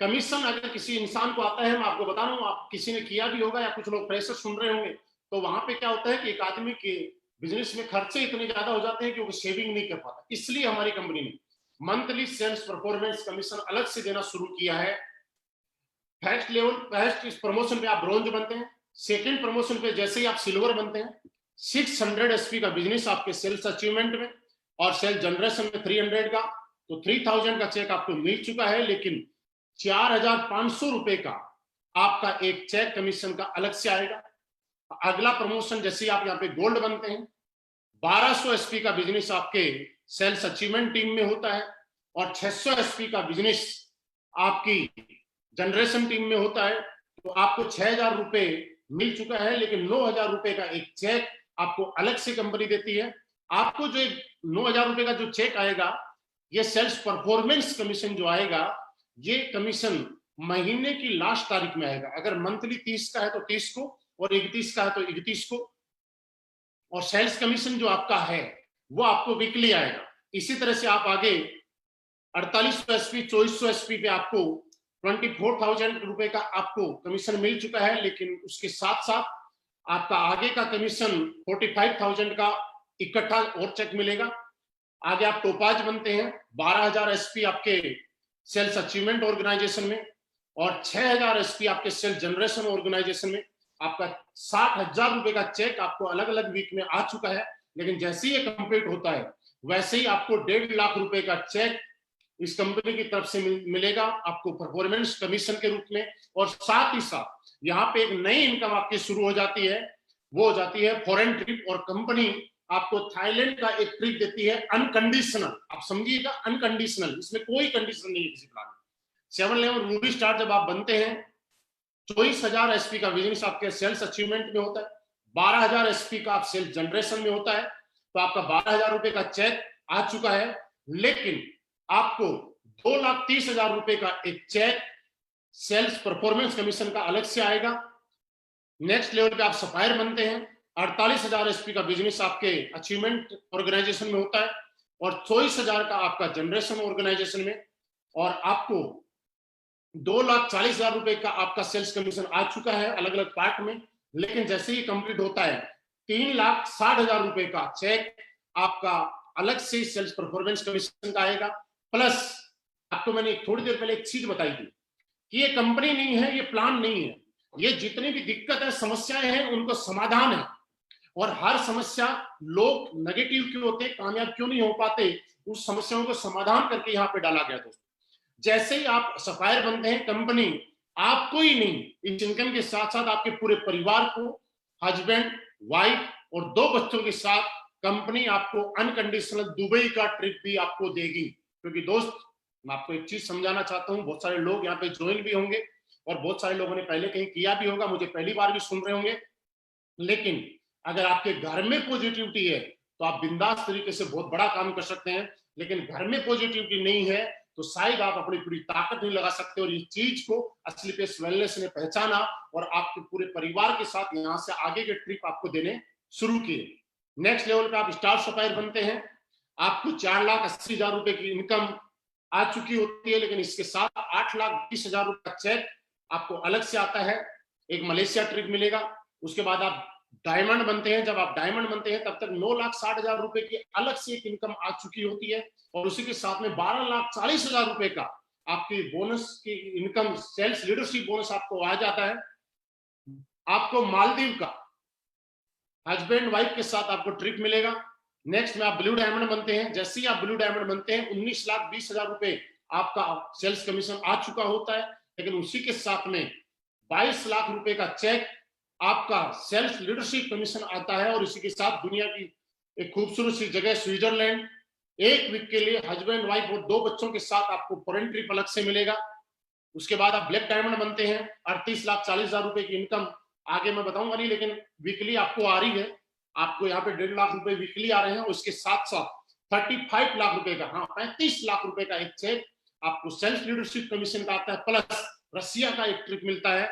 कमीशन अगर किसी इंसान को आता है, मैं आपको बता रहा हूं, आप किसी ने किया भी होगा या कुछ लोग प्रेशर सुन रहे होंगे, तो वहां पे क्या होता है कि एक आदमी के बिजनेस में खर्चे इतने ज्यादा हो जाते हैं कि वो सेविंग नहीं कर पाता। इसलिए हमारी कंपनी ने मंथली सेल्स परफॉर्मेंस कमीशन अलग से देना शुरू किया है। फर्स्ट लेवल, फर्स्ट इस प्रमोशन पे आप ब्रोंज बनते हैं, सेकंड प्रमोशन पे जैसे ही आप सिल्वर बनते हैं, 600 एसपी का बिजनेस आपके सेल्स अचीवमेंट में और सेल्स जनरेशन में 300 का, तो 3000 का चेक आपको मिल चुका है, लेकिन 4,500 रुपए का आपका एक चेक कमीशन का अलग से आएगा। अगला प्रमोशन जैसे आप यहाँ पे गोल्ड बनते हैं, 1200 एसपी का बिजनेस आपके सेल्स अचीवमेंट टीम में होता है और 600 एसपी का बिजनेस आपकी जनरेशन टीम में होता है। तो आपको 6,000 रुपए मिल चुका है, लेकिन 9,000 रुपए का एक चेक आपको अलग से कंपनी देती है। आपको जो 9,000 रुपए का जो चेक आएगा, ये सेल्स परफॉर्मेंस कमीशन जो आएगा, ये कमीशन महीने की लास्ट तारीख में आएगा। अगर मंथली 30 का है तो 30 को, और 31 का है तो 31 को। और सेल्स कमीशन जो आपका है वो आपको वीकली आएगा। इसी तरह से आप आगे 4800 एसपी, 2400 एसपी पे आपको 24,000 रुपए का आपको कमीशन मिल चुका है, लेकिन उसके साथ साथ आपका आगे का कमीशन 45,000 का इकट्ठा और चेक मिलेगा। आगे आप टोपाज बनते हैं, 12,000 एसपी आपके सेल्स अचीवमेंट ऑर्गेनाइजेशन में, और 6,000 एसपी आपके सेल्स जनरेशन ऑर्गेनाइजेशन में। आपका 60,000 रुपए का चेक आपको अलग अलग वीक में आ चुका है। लेकिन जैसे ही ये कंप्लीट होता है वैसे ही आपको 1.5 लाख रुपए का चेक इस कंपनी की तरफ से मिलेगा आपको परफॉर्मेंस कमीशन के रूप में। और साथ ही साथ यहाँ पे एक नई इनकम आपकी शुरू हो जाती है, वो हो जाती है फॉरेन ट्रिप। और कंपनी आपको थाईलैंड का एक ट्रिप देती है अनकंडीशनल। आप समझिएगा, अनकंडीशनल, इसमें कोई कंडीशन नहीं है किसी प्लान में। 7-11 रूबी स्टार जब आप बनते हैं, 24,000 एसपी का बिजनेस आपके सेल्स अचीवमेंट में होता है, 12,000 एसपी का आप सेल्स जनरेशन में होता है। तो आपका 12,000 रुपए का चेक आ चुका है। लेकिन आपको 2,30,000 रुपए का एक चेक सेल्स परफॉर्मेंस कमीशन का अलग से आएगा। नेक्स्ट लेवल पे आप सप्लायर बनते हैं, 48,000 एसपी का बिजनेस आपके अचीवमेंट ऑर्गेनाइजेशन में होता है, और 24,000 का आपका जनरेशन ऑर्गेनाइजेशन में। और आपको 2,40,000 रुपए का आपका सेल्स कमीशन आ चुका है अलग अलग पार्ट में। लेकिन जैसे ही कंप्लीट होता है, 3,60,000 रुपए का चेक आपका अलग से सेल्स परफॉर्मेंस कमीशन का आएगा। प्लस आपको मैंने थोड़ी देर पहले एक चीज बताई थी कि ये कंपनी नहीं है, ये प्लान नहीं है, ये जितनी भी दिक्कत है, समस्याएं हैं, उनको समाधान है। और हर समस्या, लोग नेगेटिव क्यों होते, कामयाब क्यों नहीं हो पाते, उस समस्याओं को समाधान करके यहाँ पे डाला गया दोस्तों। जैसे ही आप सप्लायर बनते हैं, कंपनी आपको ही नहीं, इस इनकम के साथ साथ आपके पूरे परिवार को, हस्बैंड, वाइफ और 2 बच्चों के साथ कंपनी आपको अनकंडीशनल दुबई का ट्रिप भी आपको देगी। क्योंकि दोस्त, मैं आपको एक चीज समझाना चाहता हूं, बहुत सारे लोग यहाँ पे ज्वाइन भी होंगे और बहुत सारे लोगों ने पहले कहीं किया भी होगा, मुझे पहली बार भी सुन रहे होंगे। लेकिन अगर आपके घर में पॉजिटिविटी है तो आप बिंदास तरीके से बहुत बड़ा काम कर सकते हैं। लेकिन घर में पॉजिटिविटी नहीं है तो शायद आप अपनी पूरी ताकत नहीं लगा सकते। और इस चीज को असली पेस वेलनेस ने पहचाना और आपके पूरे परिवार के साथ यहाँ से आगे के ट्रिप आपको देने शुरू किए। नेक्स्ट लेवल पे आप स्टार सप्लायर बनते हैं, आपको 4,80,000 रुपए की इनकम आ चुकी होती है। लेकिन इसके साथ 8,20,000 रुपए का चेक आपको अलग से आता है, एक मलेशिया ट्रिप मिलेगा। उसके बाद आप डायमंड बनते हैं, जब आप डायमंड बनते हैं तब तक 9,60,000 रुपए की अलग से एक इनकम आ चुकी होती है। और उसी के साथ में 12,40,000 रुपए का आपकी बोनस की इनकम, सेल्स लीडरशिप बोनस आपको आ जाता है। आपको मालदीव का हस्बैंड वाइफ के साथ आपको ट्रिप मिलेगा। नेक्स्ट में आप ब्लू डायमंड बनते हैं, जैसे ही आप ब्लू डायमंड बनते हैं 19,20,000 रुपए आपका सेल्स कमीशन आ चुका होता है। लेकिन उसी के साथ में 22 लाख रुपए का चेक आपका सेल्स लीडरशिप कमीशन आता है। और इसी के साथ दुनिया की एक खूबसूरत सी जगह स्विट्जरलैंड, 1 वीक के लिए हस्बैंड वाइफ और 2 बच्चों के साथ आपको फॉरेन ट्रिप अलग से मिलेगा। उसके बाद आप ब्लैक डायमंड बनते हैं, 38,40,000 रुपए की इनकम आगे मैं बताऊंगा नहीं, लेकिन वीकली आपको आ रही है। आपको यहाँ पे 1.5 लाख रुपए वीकली आ रहे हैं। उसके साथ साथ 35 लाख रुपए का, हाँ 35 लाख रुपए का एक चेक आपको सेल्स लीडरशिप कमीशन का आता है। प्लस रसिया का एक ट्रिप मिलता है।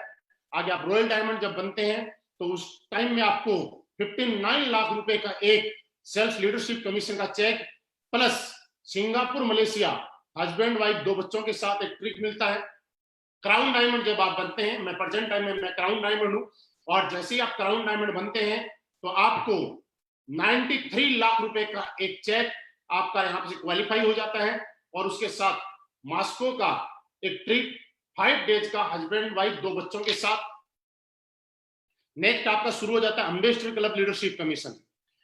आगे आप रॉयल डायमंड जब बनते हैं तो उस टाइम में आपको 59 लाख रुपए का एक सेल्स लीडरशिप कमीशन का cheque, plus Singapore Malaysia husband wife 2 बच्चों के साथ एक ट्रिप मिलता है। क्राउन डायमंड जब आप बनते हैं, मैं प्रेजेंट टाइम में मैं क्राउन डायमंड हूं, और जैसे ही आप क्राउन डायमंड बनते हैं तो आपको 93 लाख रुपए का एक चेक आपका यहां से क्वालिफाई हो जाता है। और उसके साथ मॉस्को का एक ट्रिप 5 डेज का हस्बैंड वाइफ 2 बच्चों के साथ। नेक्स्ट आपका शुरू हो जाता है एम्बेसडर क्लब लीडरशिप कमीशन।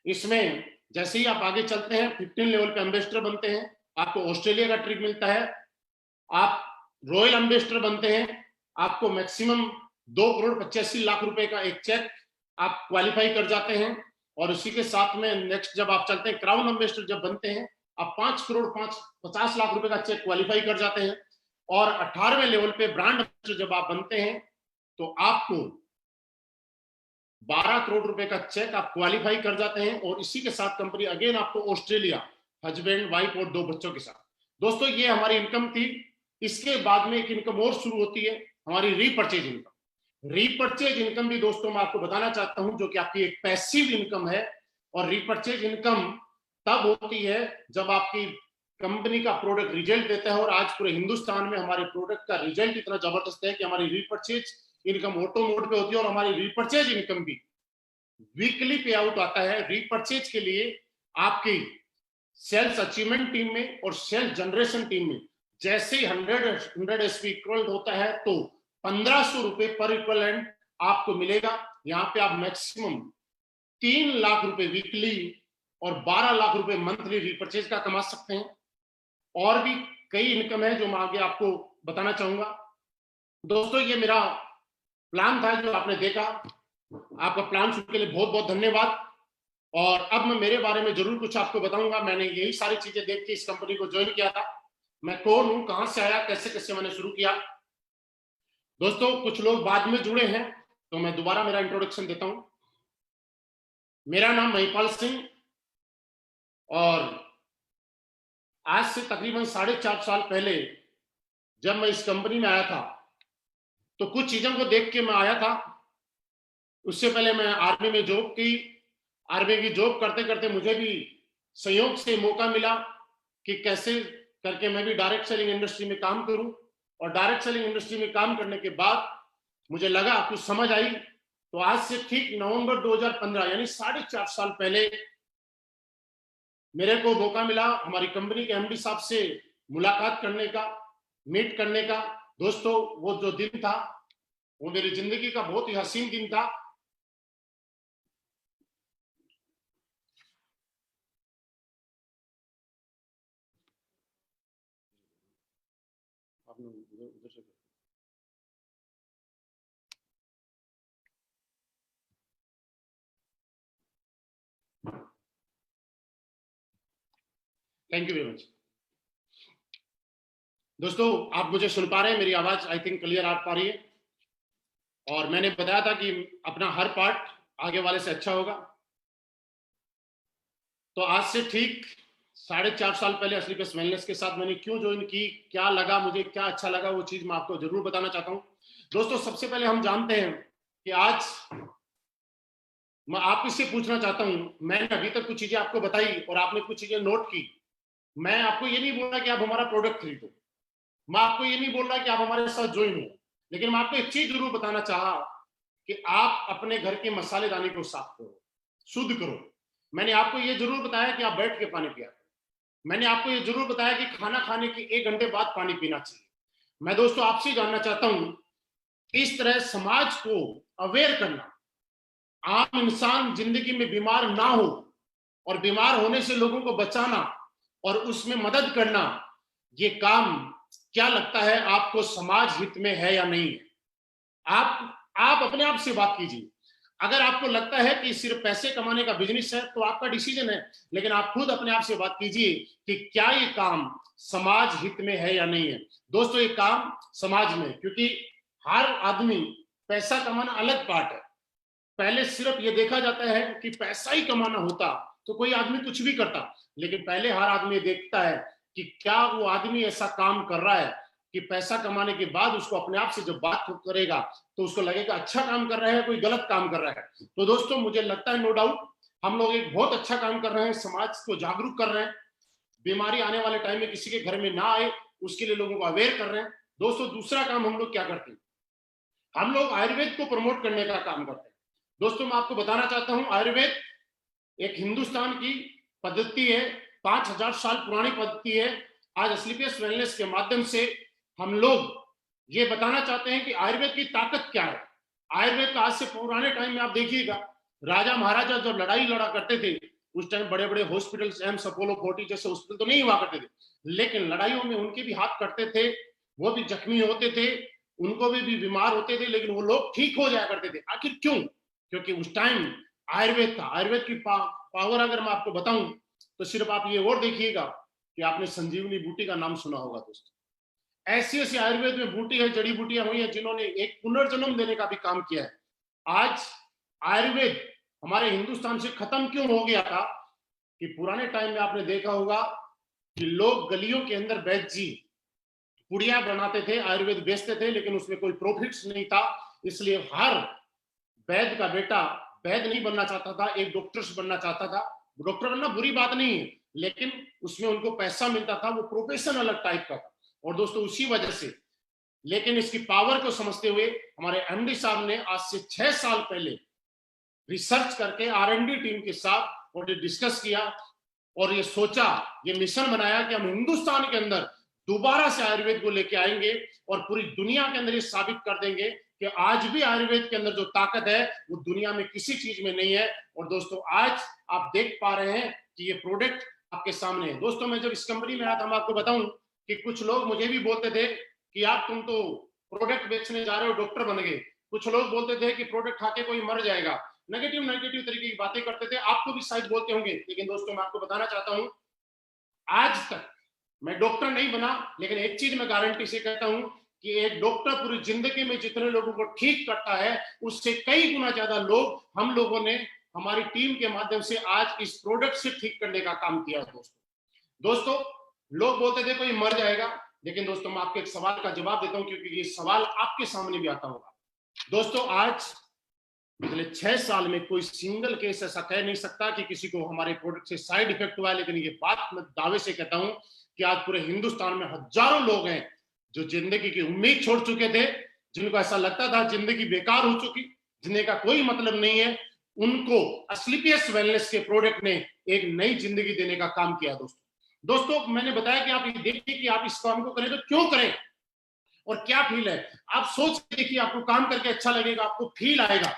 इसमें जैसे ही आप आगे चलते हैं 15 लेवल पे एम्बेसडर बनते हैं, आपको ऑस्ट्रेलिया का ट्रिप मिलता है। आप रॉयल एम्बेसडर बनते हैं, आपको मैक्सिमम 2,85,00,000 रुपए का एक चेक आप क्वालिफाई कर जाते हैं। और उसी के साथ में नेक्स्ट जब आप चलते हैं क्राउन एम्बेसडर जब बनते हैं, आप 5,50,00,000 रुपए का चेक क्वालिफाई कर जाते हैं। और 18वें लेवल पे ब्रांड एम्बेसडर जब आप बनते हैं तो आपको 12 करोड़ रुपए का चेक आप क्वालिफाई कर जाते हैं। और इसी के साथ कंपनी अगेन आपको ऑस्ट्रेलिया हस्बैंड वाइफ और 2 बच्चों के साथ। दोस्तों ये हमारी इनकम थी। इसके बाद में एक इनकम और शुरू होती है, हमारी रीपर्चेज इनकम। रीपर्चेज इनकम भी दोस्तों मैं आपको बताना चाहता हूं, जो कि आपकी एक पैसिव इनकम है। और रीपर्चेज इनकम तब होती है जब आपकी कंपनी का प्रोडक्ट रिजल्ट देता है। और आज पूरे हिंदुस्तान में हमारे प्रोडक्ट का रिजल्ट इतना जबरदस्त है कि हमारी रीपर्चेज इनकम ऑटो मोड पे होती है। और हमारी रीपर्चेज इनकम भी वीकली पे आउट आता है। रीपर्चेज के लिए आपकी सेल्स अचीवमेंट टीम में और सेल्स जनरेशन टीम में जैसे ही 100 एसपी इक्वल होता है तो 1500 रुपए पर इक्वलेंट आपको मिलेगा। यहाँ पे आप मैक्सिमम 3 लाख रुपए वीकली और 12 लाख रुपए मंथली रीपरचेज का कमा सकते हैं। और भी कई इनकम है जो मैं आगे आपको बताना चाहूंगा। दोस्तों ये मेरा प्लान था जो आपने देखा, आपका प्लान सुनने के लिए बहुत बहुत धन्यवाद। और अब मैं मेरे बारे में जरूर कुछ आपको बताऊंगा। मैंने यही सारी चीजें देख के इस कंपनी को ज्वाइन किया था। मैं कौन हूं, कहां से आया, कैसे कैसे मैंने शुरू किया। दोस्तों कुछ लोग बाद में जुड़े हैं तो मैं दोबारा मेरा इंट्रोडक्शन देता हूं। मेरा नाम महिपाल सिंह और आज से तकरीबन 4.5 साल पहले जब मैं इस कंपनी में आया था तो कुछ चीजों को देख के मैं आया था। उससे पहले मैं आर्मी में जॉब की। आर्मी की जॉब करते करते मुझे भी संयोग से मौका मिला कि कैसे करके मैं भी डायरेक्ट सेलिंग इंडस्ट्री में काम करूं। और डायरेक्ट सेलिंग इंडस्ट्री में काम करने के बाद मुझे लगा, कुछ समझ आई। तो आज से ठीक नवंबर 2015 यानी 4.5 साल पहले मेरे को मौका मिला हमारी कंपनी के एमडी साहब से मुलाकात करने का, मीट करने का। दोस्तों वो जो दिन था वो मेरी जिंदगी का बहुत ही हसीन दिन था। उधर से थैंक यू वेरी मच। दोस्तों आप मुझे सुन पा रहे हैं, मेरी आवाज आई थिंक क्लियर आ पा रही है। और मैंने बताया था कि अपना हर पार्ट आगे वाले से अच्छा होगा। तो आज से ठीक 4.5 साल पहले असलीपेस वेलनेस के साथ मैंने क्यों ज्वाइन की, क्या लगा मुझे, क्या अच्छा लगा, वो चीज मैं आपको जरूर बताना चाहता हूं। दोस्तों सबसे पहले हम जानते हैं कि आज मैं आप इससे पूछना चाहता हूं, मैंने अभी तक कुछ चीजें आपको बताई और आपने कुछ चीजें नोट की। मैं आपको ये नहीं बोल रहा कि आप हमारा प्रोडक्ट खरीदो, मैं आपको ये नहीं बोल रहा कि आप हमारे साथ ज्वाइन हो, लेकिन मैं आपको एक चीज जरूर बताना चाहा कि आप अपने घर के मसालेदानी को साफ करो, शुद्ध करो। मैंने आपको ये जरूर बताया कि आप बैठ के पानी पिया करो। मैंने आपको ये जरूर बताया कि खाना खाने के 1 घंटे बाद पानी पीना चाहिए। मैं दोस्तों आपसे जानना चाहता हूं, इस तरह समाज को अवेयर करना, आम इंसान जिंदगी में बीमार ना हो और बीमार होने से लोगों को बचाना और उसमें मदद करना, ये काम क्या लगता है आपको समाज हित में है या नहीं है? आप अपने आप से बात कीजिए। अगर आपको लगता है कि सिर्फ पैसे कमाने का बिजनेस है तो आपका डिसीजन है, लेकिन आप खुद अपने आप से बात कीजिए कि क्या ये काम समाज हित में है या नहीं है। दोस्तों ये काम समाज में, क्योंकि हर आदमी, पैसा कमाना अलग पार्ट है। पहले सिर्फ ये देखा जाता है कि पैसा ही कमाना होता तो कोई आदमी कुछ भी करता, लेकिन पहले हर आदमी देखता है कि क्या वो आदमी ऐसा काम कर रहा है कि पैसा कमाने के बाद उसको अपने आप से जब बात करेगा तो उसको लगेगा अच्छा काम कर रहा है, कोई गलत काम कर रहा है। तो दोस्तों मुझे लगता है नो डाउट हम लोग एक बहुत अच्छा काम कर रहे हैं, समाज को जागरूक कर रहे हैं, बीमारी आने वाले टाइम में किसी के घर में ना आए उसके लिए लोगों को अवेयर कर रहे हैं। दोस्तों दूसरा काम हम लोग क्या करते हैं, हम लोग आयुर्वेद को प्रमोट करने का काम करते हैं। दोस्तों मैं आपको बताना चाहता हूं, आयुर्वेद एक हिंदुस्तान की पद्धति है, 5000 साल पुरानी पद्धति है। आज असलीपेस वेलनेस के माध्यम से हम लोग ये बताना चाहते हैं कि आयुर्वेद की ताकत क्या है। आयुर्वेद का आज से पुराने टाइम में आप देखिएगा, राजा महाराजा जब लड़ाई लड़ा करते थे उस टाइम बड़े बड़े हॉस्पिटल्स, एम्स, अपोलो 40 जैसे हॉस्पिटल तो नहीं हुआ करते थे, लेकिन लड़ाइयों में उनके भी हाथ कटते थे, वो भी जख्मी होते थे, उनको भी बीमार होते थे, लेकिन वो लोग ठीक हो जाया करते थे। आखिर क्यों? क्योंकि उस टाइम आयुर्वेद था। आयुर्वेद की पावर अगर मैं आपको बताऊं तो सिर्फ आप ये और देखिएगा कि आपने संजीवनी बूटी का नाम सुना होगा। दोस्तों ऐसी ऐसी आयुर्वेद में बूटी है, जड़ी बूटियां हुई है जिन्होंने एक पुनर्जन्म देने का भी काम किया है। आज आयुर्वेद हमारे हिंदुस्तान से खत्म क्यों हो गया था कि पुराने टाइम में आपने देखा होगा कि लोग गलियों के अंदर वैद्य जी पुड़िया बनाते थे, आयुर्वेद बेचते थे, लेकिन उसमें कोई प्रॉफिट्स नहीं था। इसलिए हर वैद्य का बेटा वैद्य नहीं बनना चाहता था, एक डॉक्टर बनना चाहता था। डॉक्टर बनना बुरी बात नहीं है, लेकिन उसमें उनको पैसा मिलता था, वो प्रोफेशन अलग टाइप का था। और दोस्तों उसी वजह से, लेकिन इसकी पावर को समझते हुए हमारे एमडी साहब ने आज से 6 साल पहले रिसर्च करके R&D टीम के साथ और डिस्कस किया और ये सोचा, ये मिशन बनाया कि हम हिंदुस्तान के अंदर दोबारा से आयुर्वेद को लेके आएंगे और पूरी दुनिया के अंदर ये साबित कर देंगे कि आज भी आयुर्वेद के अंदर जो ताकत है वो दुनिया में किसी चीज में नहीं है। और दोस्तों आज आप देख पा रहे हैं कि ये प्रोडक्ट आपके सामने है। दोस्तों मैं जब इस कंपनी में आया था, मैं आपको बताऊं कि कुछ लोग मुझे भी बोलते थे कि आप तुम तो प्रोडक्ट बेचने जा रहे हो, डॉक्टर बन गए। कुछ लोग बोलते थे कि प्रोडक्ट खा के कोई मर जाएगा, नेगेटिव नेगेटिव तरीके की बातें करते थे। आपको भी शायद बोलते होंगे, लेकिन दोस्तों मैं आपको बताना चाहता हूं, आज तक मैं डॉक्टर नहीं बना, लेकिन एक चीज मैं गारंटी से कहता हूं कि एक डॉक्टर पूरी जिंदगी में जितने लोगों को ठीक करता है, उससे कई गुना ज्यादा लोग हम लोगों ने हमारी टीम के माध्यम से आज इस प्रोडक्ट से ठीक करने का काम किया। दोस्तों लोग बोलते थे कोई मर जाएगा, लेकिन दोस्तों मैं आपके एक सवाल का जवाब देता हूं, क्योंकि ये सवाल आपके सामने भी आता होगा। दोस्तों आज पिछले 6 साल में कोई सिंगल केस ऐसा कह नहीं सकता कि किसी को हमारे प्रोडक्ट से साइड इफेक्ट हुआ है। लेकिन ये बात मैं दावे से कहता हूं कि आज पूरे हिंदुस्तान में हजारों लोग हैं जो जिंदगी की उम्मीद छोड़ चुके थे, जिनको ऐसा लगता था जिंदगी बेकार हो चुकी, जिंदगी का कोई मतलब नहीं है, उनको एस्क्लेपियस वेलनेस के प्रोडक्ट ने एक नई जिंदगी देने का काम किया। दोस्तों मैंने बताया कि आप ये देखिए कि आप इस काम को करें तो क्यों करें और क्या फील है। आप सोच के देखिए, आपको काम करके अच्छा लगेगा, आपको फील आएगा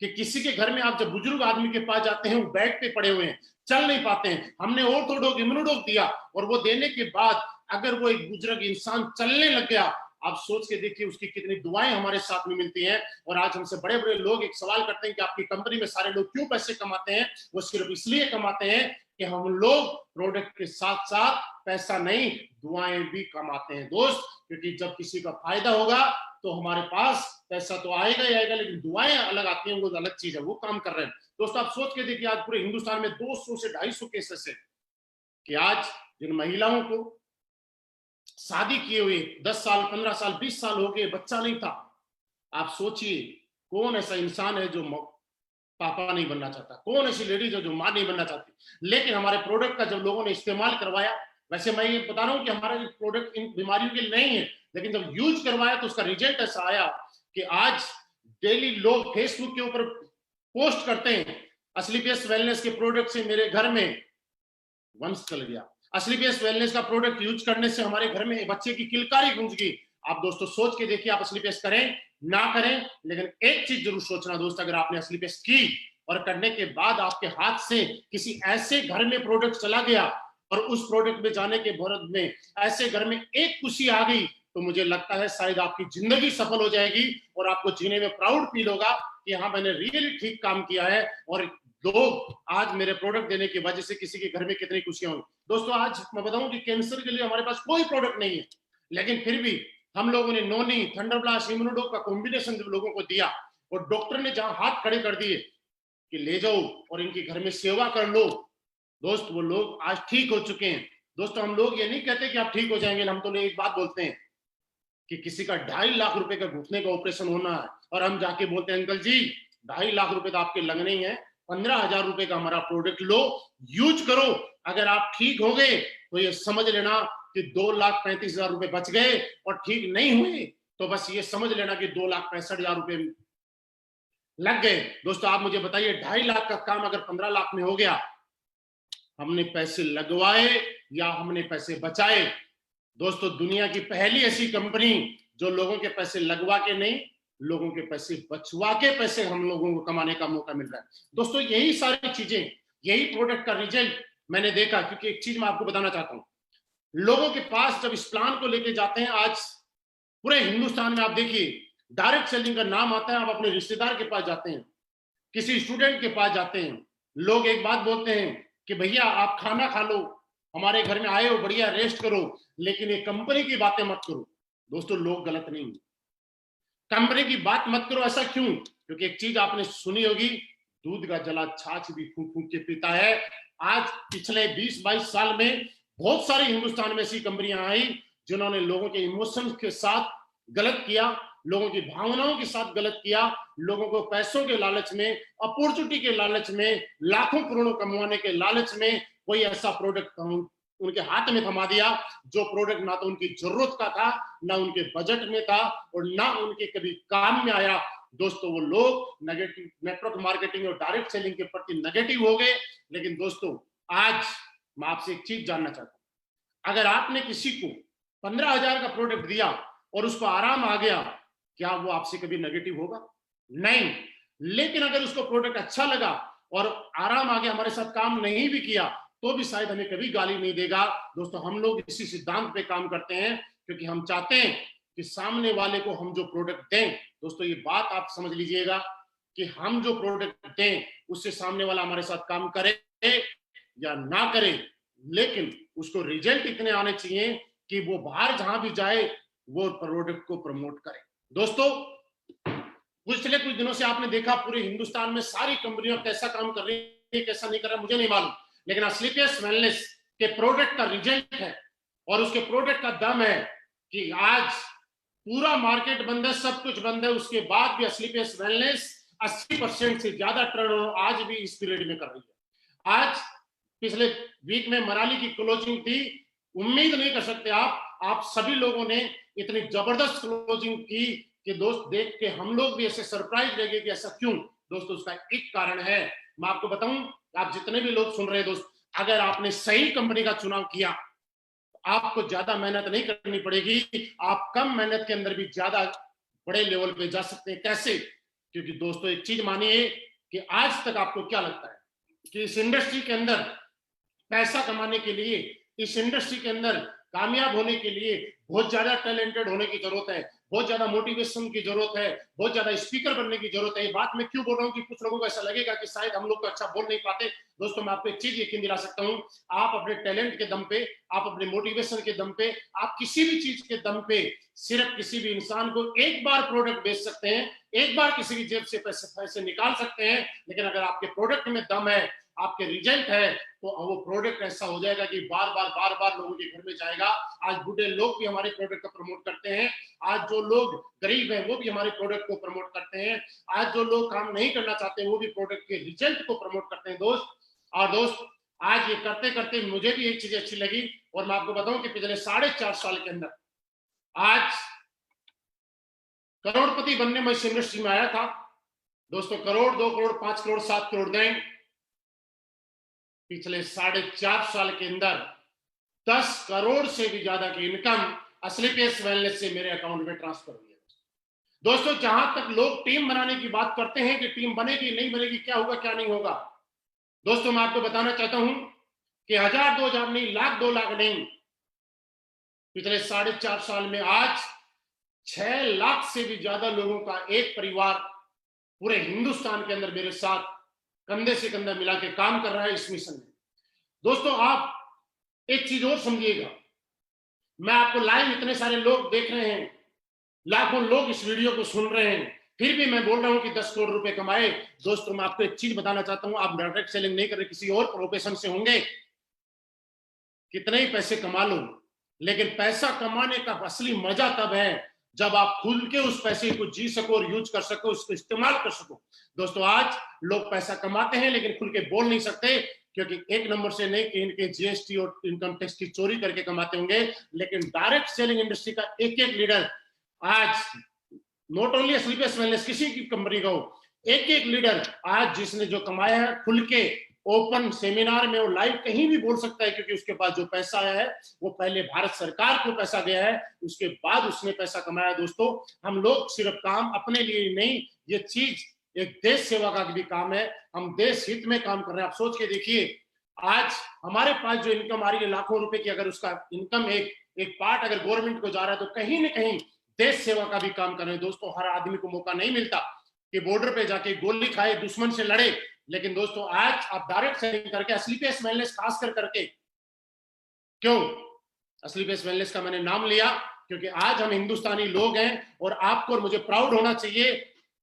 कि किसी के घर में आप जब बुजुर्ग आदमी के पास जाते हैं, वो बेड पे पड़े हुए हैं, चल नहीं पाते हैं, हमने ऑर्थोडॉक इम्यूनोडॉक दिया और वो देने के बाद अगर वो एक बुजुर्ग इंसान चलने लग गया, आप सोच के देखिए उसकी कितनी दुआएं हमारे साथ में मिलती हैं। और आज हमसे बड़े बड़े लोग एक सवाल करते हैं कि आपकी कंपनी में सारे लोग क्यों पैसे कमाते हैं। वो सिर्फ इसलिए कमाते हैं कि हम लोग प्रोडक्ट के साथ साथ पैसा नहीं, दुआएं भी कमाते हैं दोस्त। क्योंकि जब किसी का फायदा होगा तो हमारे पास पैसा तो आएगा ही आएगा, लेकिन दुआएं अलग आती हैं, वो अलग चीज है, वो काम कर रहे हैं। दोस्तों आप सोच के देखिए, आज पूरे हिंदुस्तान में 200 से 250 केसेस है कि आज जिन महिलाओं को शादी किए हुए 10 साल 15 साल 20 साल हो गए, बच्चा नहीं था, आप सोचिए कौन ऐसा इंसान है जो पापा नहीं बनना चाहता, कौन ऐसी लेडीज है जो मां नहीं बनना चाहती। लेकिन हमारे प्रोडक्ट का जब लोगों ने इस्तेमाल करवाया, वैसे मैं ये बता रहा हूं कि हमारा प्रोडक्ट इन बीमारियों के लिए नहीं है, लेकिन जब यूज करवाया तो उसका रिजल्ट ऐसा आया कि आज डेली लोग फेसबुक के ऊपर पोस्ट करते हैं, एस्क्लेपियस वेलनेस के प्रोडक्ट से मेरे घर में वंश चल गया, एस्क्लेपियस वेलनेस का प्रोडक्ट यूज करने से हमारे घर में बच्चे की किलकारी गूंज गई। आप दोस्तों सोच के देखिए, आप एस्क्लेपियस करें ना करें, लेकिन एक चीज जरूर सोचना दोस्त, अगर आपने एस्क्लेपियस की और करने के बाद आपके हाथ से किसी ऐसे घर में प्रोडक्ट चला गया और उस प्रोडक्ट में जाने के बाद में ऐसे घर में एक खुशी आ गई, तो मुझे लगता है शायद आपकी जिंदगी सफल हो जाएगी और आपको जीने में प्राउड फील होगा कि हाँ मैंने रियली ठीक काम किया है और लोग आज मेरे प्रोडक्ट देने की वजह से किसी के घर में कितनी खुशियां होंगी। दोस्तों आज मैं बताऊं कि कैंसर के लिए हमारे पास कोई प्रोडक्ट नहीं है, लेकिन फिर भी हम लोगों ने नोनी, थंडरब्लास्ट, इम्यूनोडॉक का कॉम्बिनेशन जब लोगों को दिया और डॉक्टर ने जहां हाथ खड़े कर दिए कि ले जाओ और इनके घर में सेवा कर लो, दोस्त वो लोग आज ठीक हो चुके हैं। दोस्तों हम लोग ये नहीं कहते कि आप ठीक हो जाएंगे, हम तो एक बात बोलते हैं कि किसी का 2.5 लाख रुपए का घुटने का ऑपरेशन होना है और हम जाके बोलते हैं अंकल जी 2.5 लाख रुपए तो आपके लगने ही है, 15,000 रुपए का हमारा प्रोडक्ट लो, यूज करो, अगर आप ठीक हो गए तो ये समझ लेना कि 2,35,000 रुपए बच गए और ठीक नहीं हुए तो बस ये समझ लेना कि 2,65,000 रुपए लग गए। दोस्तों आप मुझे बताइए 2.5 लाख का काम अगर 15 लाख में हो गया, हमने पैसे लगवाए या हमने पैसे बचाए। दोस्तों दुनिया की पहली ऐसी कंपनी जो लोगों के पैसे लगवा के नहीं, लोगों के पैसे बचवा के पैसे हम लोगों को कमाने का मौका मिल रहा है। दोस्तों यही सारी चीजें, यही प्रोडक्ट का रिजल्ट मैंने देखा। क्योंकि एक चीज मैं आपको बताना चाहता हूं, लोगों के पास जब इस प्लान को लेके जाते हैं, आज पूरे हिंदुस्तान में आप देखिए डायरेक्ट सेलिंग का नाम आता है, आप अपने रिश्तेदार के पास जाते हैं, किसी स्टूडेंट के पास जाते हैं, लोग एक बात बोलते हैं कि भैया आप खाना खा लो, हमारे घर में आए हो, बढ़िया रेस्ट करो, लेकिन ये कंपनी की बातें मत करो। दोस्तों लोग गलत नहीं है, कंपनी की बात मत करो। ऐसा क्यों? क्योंकि एक चीज आपने सुनी होगी, दूध का जला छाछ भी फूंक फूंक के पीता है। आज पिछले 20-22 साल में बहुत सारी हिंदुस्तान में ऐसी कंपनियां आई जिन्होंने लोगों के इमोशंस के साथ गलत किया, लोगों की भावनाओं के साथ गलत किया, लोगों को पैसों के लालच में, अपॉर्चुनिटी के लालच में, लाखों करोड़ों कमाने के लालच में कोई ऐसा प्रोडक्ट उनके हाथ में थमा दिया जो प्रोडक्ट ना तो उनकी जरूरत का था, ना उनके बजट में था और ना उनके कभी काम में आया। दोस्तों वो लोग नेगेटिव नेटवर्क मार्केटिंग और डायरेक्ट सेलिंग के प्रति नेगेटिव हो गए। लेकिन दोस्तों आज मैं आपसे एक चीज जानना चाहता हूं, अगर आपने किसी को 15,000 का प्रोडक्ट दिया और उसको आराम आ गया, क्या वो आपसे कभी नेगेटिव होगा? नहीं। लेकिन अगर उसको प्रोडक्ट अच्छा लगा और आराम आ गया, हमारे साथ काम नहीं भी किया, तो भी शायद हमें कभी गाली नहीं देगा। दोस्तों, हम लोग इसी सिद्धांत पे काम करते हैं, क्योंकि हम चाहते हैं कि सामने वाले को हम जो प्रोडक्ट दें, दोस्तों ये बात आप समझ लीजिएगा कि हम जो प्रोडक्ट दें उससे सामने वाला हमारे साथ काम करे या ना करे, लेकिन उसको रिजल्ट इतने आने चाहिए कि वो बाहर जहां भी जाए वो प्रोडक्ट को प्रमोट करे। दोस्तों, पिछले कुछ दिनों से आपने देखा पूरे हिंदुस्तान में सारी कंपनियां कैसा काम कर रही है, कैसा नहीं कर रहा मुझे नहीं मालूम, लेकिन स्लीपियस वेलनेस के प्रोडक्ट का रिजल्ट है और उसके प्रोडक्ट का दम है कि आज पूरा मार्केट बंद है, सब कुछ बंद है, उसके बाद भी स्लीपियस वेलनेस 80% से ज्यादा टर्नओवर आज भी इस पीरियड में कर रही है। आज पिछले वीक में मनाली की क्लोजिंग थी, उम्मीद नहीं कर सकते आप सभी लोगों ने इतनी जबरदस्त क्लोजिंग की कि दोस्त देख के हम लोग भी ऐसे सरप्राइज लगे कि ऐसा क्यों। दोस्तों, उसका एक कारण है, मैं आपको बताऊं, आप जितने भी लोग सुन रहे हैं दोस्त, अगर आपने सही कंपनी का चुनाव किया, आपको ज्यादा मेहनत नहीं करनी पड़ेगी, आप कम मेहनत के अंदर भी ज्यादा बड़े लेवल पे जा सकते हैं। कैसे? क्योंकि दोस्तों एक चीज मानिए कि आज तक आपको क्या लगता है कि इस इंडस्ट्री के अंदर पैसा कमाने के लिए, इस इंडस्ट्री के अंदर कामयाब होने के लिए बहुत ज्यादा टैलेंटेड होने की जरूरत है, बहुत ज्यादा मोटिवेशन की जरूरत है, बहुत ज्यादा स्पीकर बनने की जरूरत है। ये बात मैं क्यों बोल रहा हूँ कि कुछ लोगों को ऐसा लगेगा कि शायद हम लोग तो अच्छा बोल नहीं पाते। दोस्तों, मैं आपको एक चीज यकीन दिला सकता हूँ, आप अपने टैलेंट के दम पे, आप अपने मोटिवेशन के दम पे, आप किसी भी चीज के दम पे सिर्फ किसी भी इंसान को एक बार प्रोडक्ट बेच सकते हैं, एक बार किसी की जेब से पैसे निकाल सकते हैं, लेकिन अगर आपके प्रोडक्ट में दम है, आपके रिजल्ट है, तो वो प्रोडक्ट ऐसा हो जाएगा कि बार बार लोगों के घर में जाएगा। आज बूढ़े लोग भी हमारे प्रोडक्ट को प्रमोट करते हैं, आज जो लोग गरीब हैं वो भी हमारे प्रोडक्ट को प्रमोट करते हैं, आज जो लोग काम नहीं करना चाहते वो भी प्रोडक्ट के रिजल्ट को प्रमोट करते हैं दोस्त। और दोस्त, आज ये करते करते मुझे भी एक चीज अच्छी लगी, और मैं आपको बताऊं कि पिछले 4.5 साल के अंदर आज करोड़पति बनने में इस इंडस्ट्री में आया था। दोस्तों, करोड़, 2 करोड़, 5 करोड़, 7 करोड़ दें, पिछले 4.5 साल के अंदर 10 करोड़ से भी ज्यादा की इनकम स्लीपियस वेलनेस से मेरे अकाउंट में ट्रांसफर हुई है। दोस्तों, जहां तक लोग टीम बनाने की बात करते हैं कि टीम बनेगी नहीं बनेगी, क्या होगा क्या नहीं होगा, दोस्तों मैं आपको बताना चाहता हूं कि 1000, 2000 नहीं, लाख, 2 लाख नहीं, पिछले 4.5 साल में आज 6 लाख से भी ज्यादा लोगों का एक परिवार पूरे हिंदुस्तान के अंदर मेरे साथ कंधे से कंधा मिला के काम कर रहा है इस मिशन में। दोस्तों, आप एक चीज और समझिएगा, मैं आपको लाइव इतने सारे लोग देख रहे हैं, लाखों लोग इस वीडियो को सुन रहे हैं, फिर भी मैं बोल रहा हूं कि 10 करोड़ रुपए कमाए। दोस्तों, मैं आपको एक चीज बताना चाहता हूं, आप डायरेक्ट सेलिंग नहीं कर रहे, किसी और प्रोफेशन से होंगे, कितने ही पैसे कमा लो, लेकिन पैसा कमाने का असली मजा तब है जब आप खुल के उस पैसे को जी सको और यूज कर सको, उसको इस्तेमाल कर सको। दोस्तों, आज लोग पैसा कमाते हैं लेकिन खुल के बोल नहीं सकते, क्योंकि एक नंबर से नहीं कि इनके जीएसटी और इनकम टैक्स की चोरी करके कमाते होंगे, लेकिन डायरेक्ट सेलिंग इंडस्ट्री का एक एक लीडर आज, नॉट ओनली स्लीपियस वेलनेस, किसी की कंपनी का हो, एक एक लीडर आज जिसने जो कमाया है खुल के ओपन सेमिनार में वो लाइव कहीं भी बोल सकता है, क्योंकि उसके पास जो पैसा आया है वो पहले भारत सरकार को पैसा गया है, उसके बाद उसने पैसा कमाया। दोस्तों, हम लोग सिर्फ काम अपने लिए नहीं, ये चीज एक देश सेवा का भी काम है, हम देश हित में काम कर रहे हैं। आप सोच के देखिए, आज हमारे पास जो इनकम आ रही है लाखों रुपए की, अगर उसका इनकम एक पार्ट अगर गवर्नमेंट को जा रहा है, तो कहीं ना कहीं देश सेवा का भी काम कर रहे हैं। दोस्तों, हर आदमी को मौका नहीं मिलता कि बॉर्डर पे जाके गोली खाए, दुश्मन से लड़े, लेकिन दोस्तों आज आप डायरेक्ट सेलिंग करके स्लीपियस वेलनेस खासकर करके, क्यों स्लीपियस वेलनेस का मैंने नाम लिया, क्योंकि आज हम हिंदुस्तानी लोग हैं और आपको और मुझे प्राउड होना चाहिए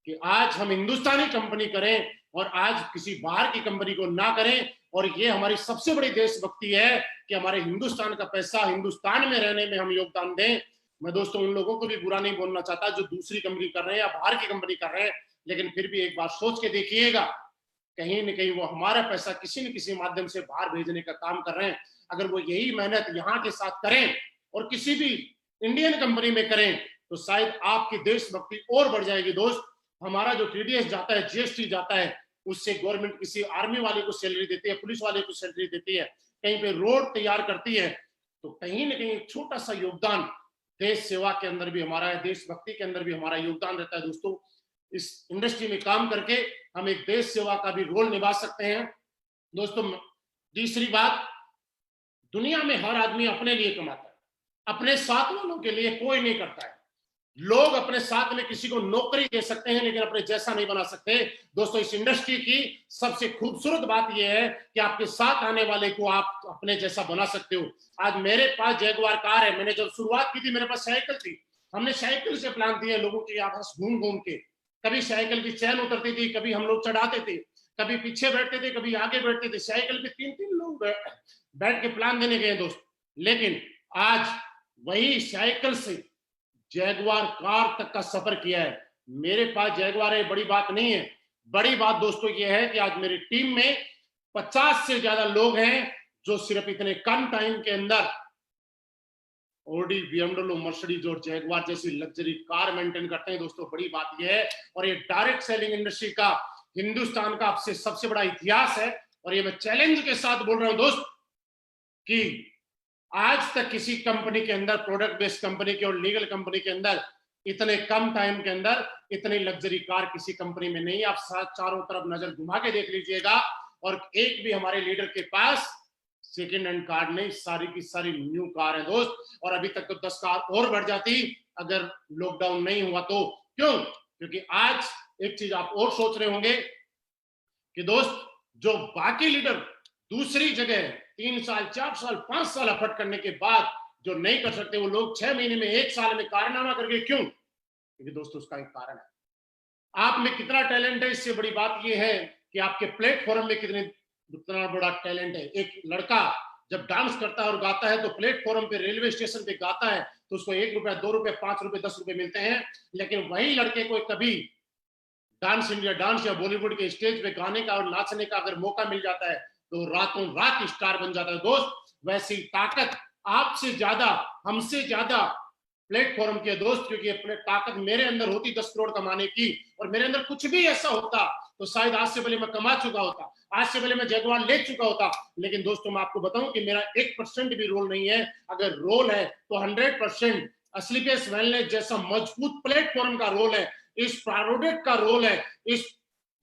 कि आज हम हिंदुस्तानी कंपनी करें और आज किसी बाहर की कंपनी को ना करें। और ये हमारी सबसे बड़ी देशभक्ति है कि हमारे हिंदुस्तान का पैसा हिंदुस्तान में रहने में हम योगदान दें। मैं दोस्तों उन लोगों को भी बुरा नहीं बोलना चाहता जो दूसरी कंपनी कर रहे हैं या बाहर की कंपनी कर रहे हैं, लेकिन फिर भी एक बार सोच के देखिएगा, कहीं न कहीं वो हमारा पैसा किसी न किसी माध्यम से बाहर भेजने का काम कर रहे हैं। अगर वो यही मेहनत यहाँ के साथ करें और किसी भी इंडियन कंपनी में करें, तो शायद आपकी देशभक्ति और बढ़ जाएगी। दोस्त, हमारा जो टीडीएस जाता है, जीएसटी जाता है, उससे गवर्नमेंट किसी आर्मी वाले को सैलरी देती है, पुलिस वाले को सैलरी देती है, कहीं पे रोड तैयार करती है, तो कहीं ना कहीं एक छोटा सा योगदान देश सेवा के अंदर भी हमारा है, देशभक्ति के अंदर भी हमारा योगदान रहता है। दोस्तों, इस इंडस्ट्री में काम करके हम एक देश सेवा का भी रोल निभा सकते हैं। दोस्तों, तीसरी बात, दुनिया में हर आदमी अपने लिए कमाता है, अपने साथ वालों के लिए कोई नहीं करता है। लोग अपने साथ में किसी को नौकरी दे सकते हैं, लेकिन अपने जैसा नहीं बना सकते। दोस्तों, इस इंडस्ट्री की सबसे खूबसूरत बात यह है कि आपके साथ आने वाले को आप अपने जैसा बना सकते हो। आज मेरे पास जैगुआर कार है। मैंने जब शुरुआत की थी, मेरे पास साइकिल थी। हमने साइकिल से प्लान दिए लोगों के आपस घूम घूम के। कभी साइकिल की चैन उतरती थी, कभी हम लोग चढ़ाते थे, कभी पीछे बैठते थे, कभी आगे बैठते थे। साइकिल पे 3-3 लोग बैठ के प्लान देने गए दोस्त। लेकिन आज वही साइकिल से जैगुआर कार तक का सफर किया है। मेरे पास जैगुआर है, बड़ी बात नहीं है। बड़ी बात दोस्तों ये है कि आज मेरी टीम में 50 से ज्यादा लोग हैं जो सिर्फ इतने कम टाइम के अंदर ऑडी, बीएमडब्ल्यू, मर्सिडीज और जैगुआर जैसी लग्जरी कार मेंटेन करते हैं। दोस्तों, बड़ी बात यह है, और ये डायरेक्ट सेलिंग इंडस्ट्री का हिंदुस्तान का सबसे बड़ा इतिहास है। और ये मैं चैलेंज के साथ बोल रहा हूं दोस्त कि आज तक किसी कंपनी के अंदर, प्रोडक्ट बेस्ड कंपनी के और लीगल कंपनी के अंदर, इतने कम टाइम के अंदर इतनी लग्जरी कार किसी कंपनी में नहीं। आप चारों तरफ नजर घुमा के देख लीजिएगा, और एक भी हमारे लीडर के पास सेकेंड हैंड कार नहीं, सारी की सारी न्यू कार है दोस्त। और अभी तक तो 10 कार और बढ़ जाती अगर लॉकडाउन नहीं हुआ तो। क्यों? क्योंकि आज एक चीज आप और सोच रहे होंगे कि दोस्त, जो बाकी लीडर दूसरी जगह 3 साल, 4 साल, 5 साल एफर्ट करने के बाद जो नहीं कर सकते, वो लोग 6 महीने में, 1 साल में कारनामा करके क्यों? क्योंकि दोस्तों, उसका एक कारण है, आप में कितना टैलेंट है। इससे बड़ी बात यह है कि आपके प्लेटफॉर्म में कितना बड़ा टैलेंट है। एक लड़का जब डांस करता है और गाता है, तो प्लेटफॉर्म पे, रेलवे स्टेशन पे गाता है, तो उसको 1 रुपया, 2 रुपए, 5 रुपए, 10 रुपए मिलते हैं। लेकिन वही लड़के को कभी डांस इंडिया डांस या बॉलीवुड के स्टेज पे गाने का और नाचने का अगर मौका मिल जाता है, तो रातों रात स्टार बन जाता है दोस्त। वैसी ताकत आपसे ज्यादा, हमसे ज्यादा प्लेटफॉर्म के दोस्त, क्योंकि अपने ताकत मेरे अंदर होती 10 करोड़ कमाने की, और मेरे अंदर कुछ भी ऐसा होता तो शायद आज से पहले मैं कमा चुका होता, आज से पहले मैं जैगुआर ले चुका होता। लेकिन दोस्तों, मैं आपको बताऊं कि मेरा 1% भी रोल नहीं है। अगर रोल है तो 100% एस्क्लेपियस वेलनेस जैसा मजबूत प्लेटफॉर्म का रोल है, इस प्रोडक्ट का रोल है, इस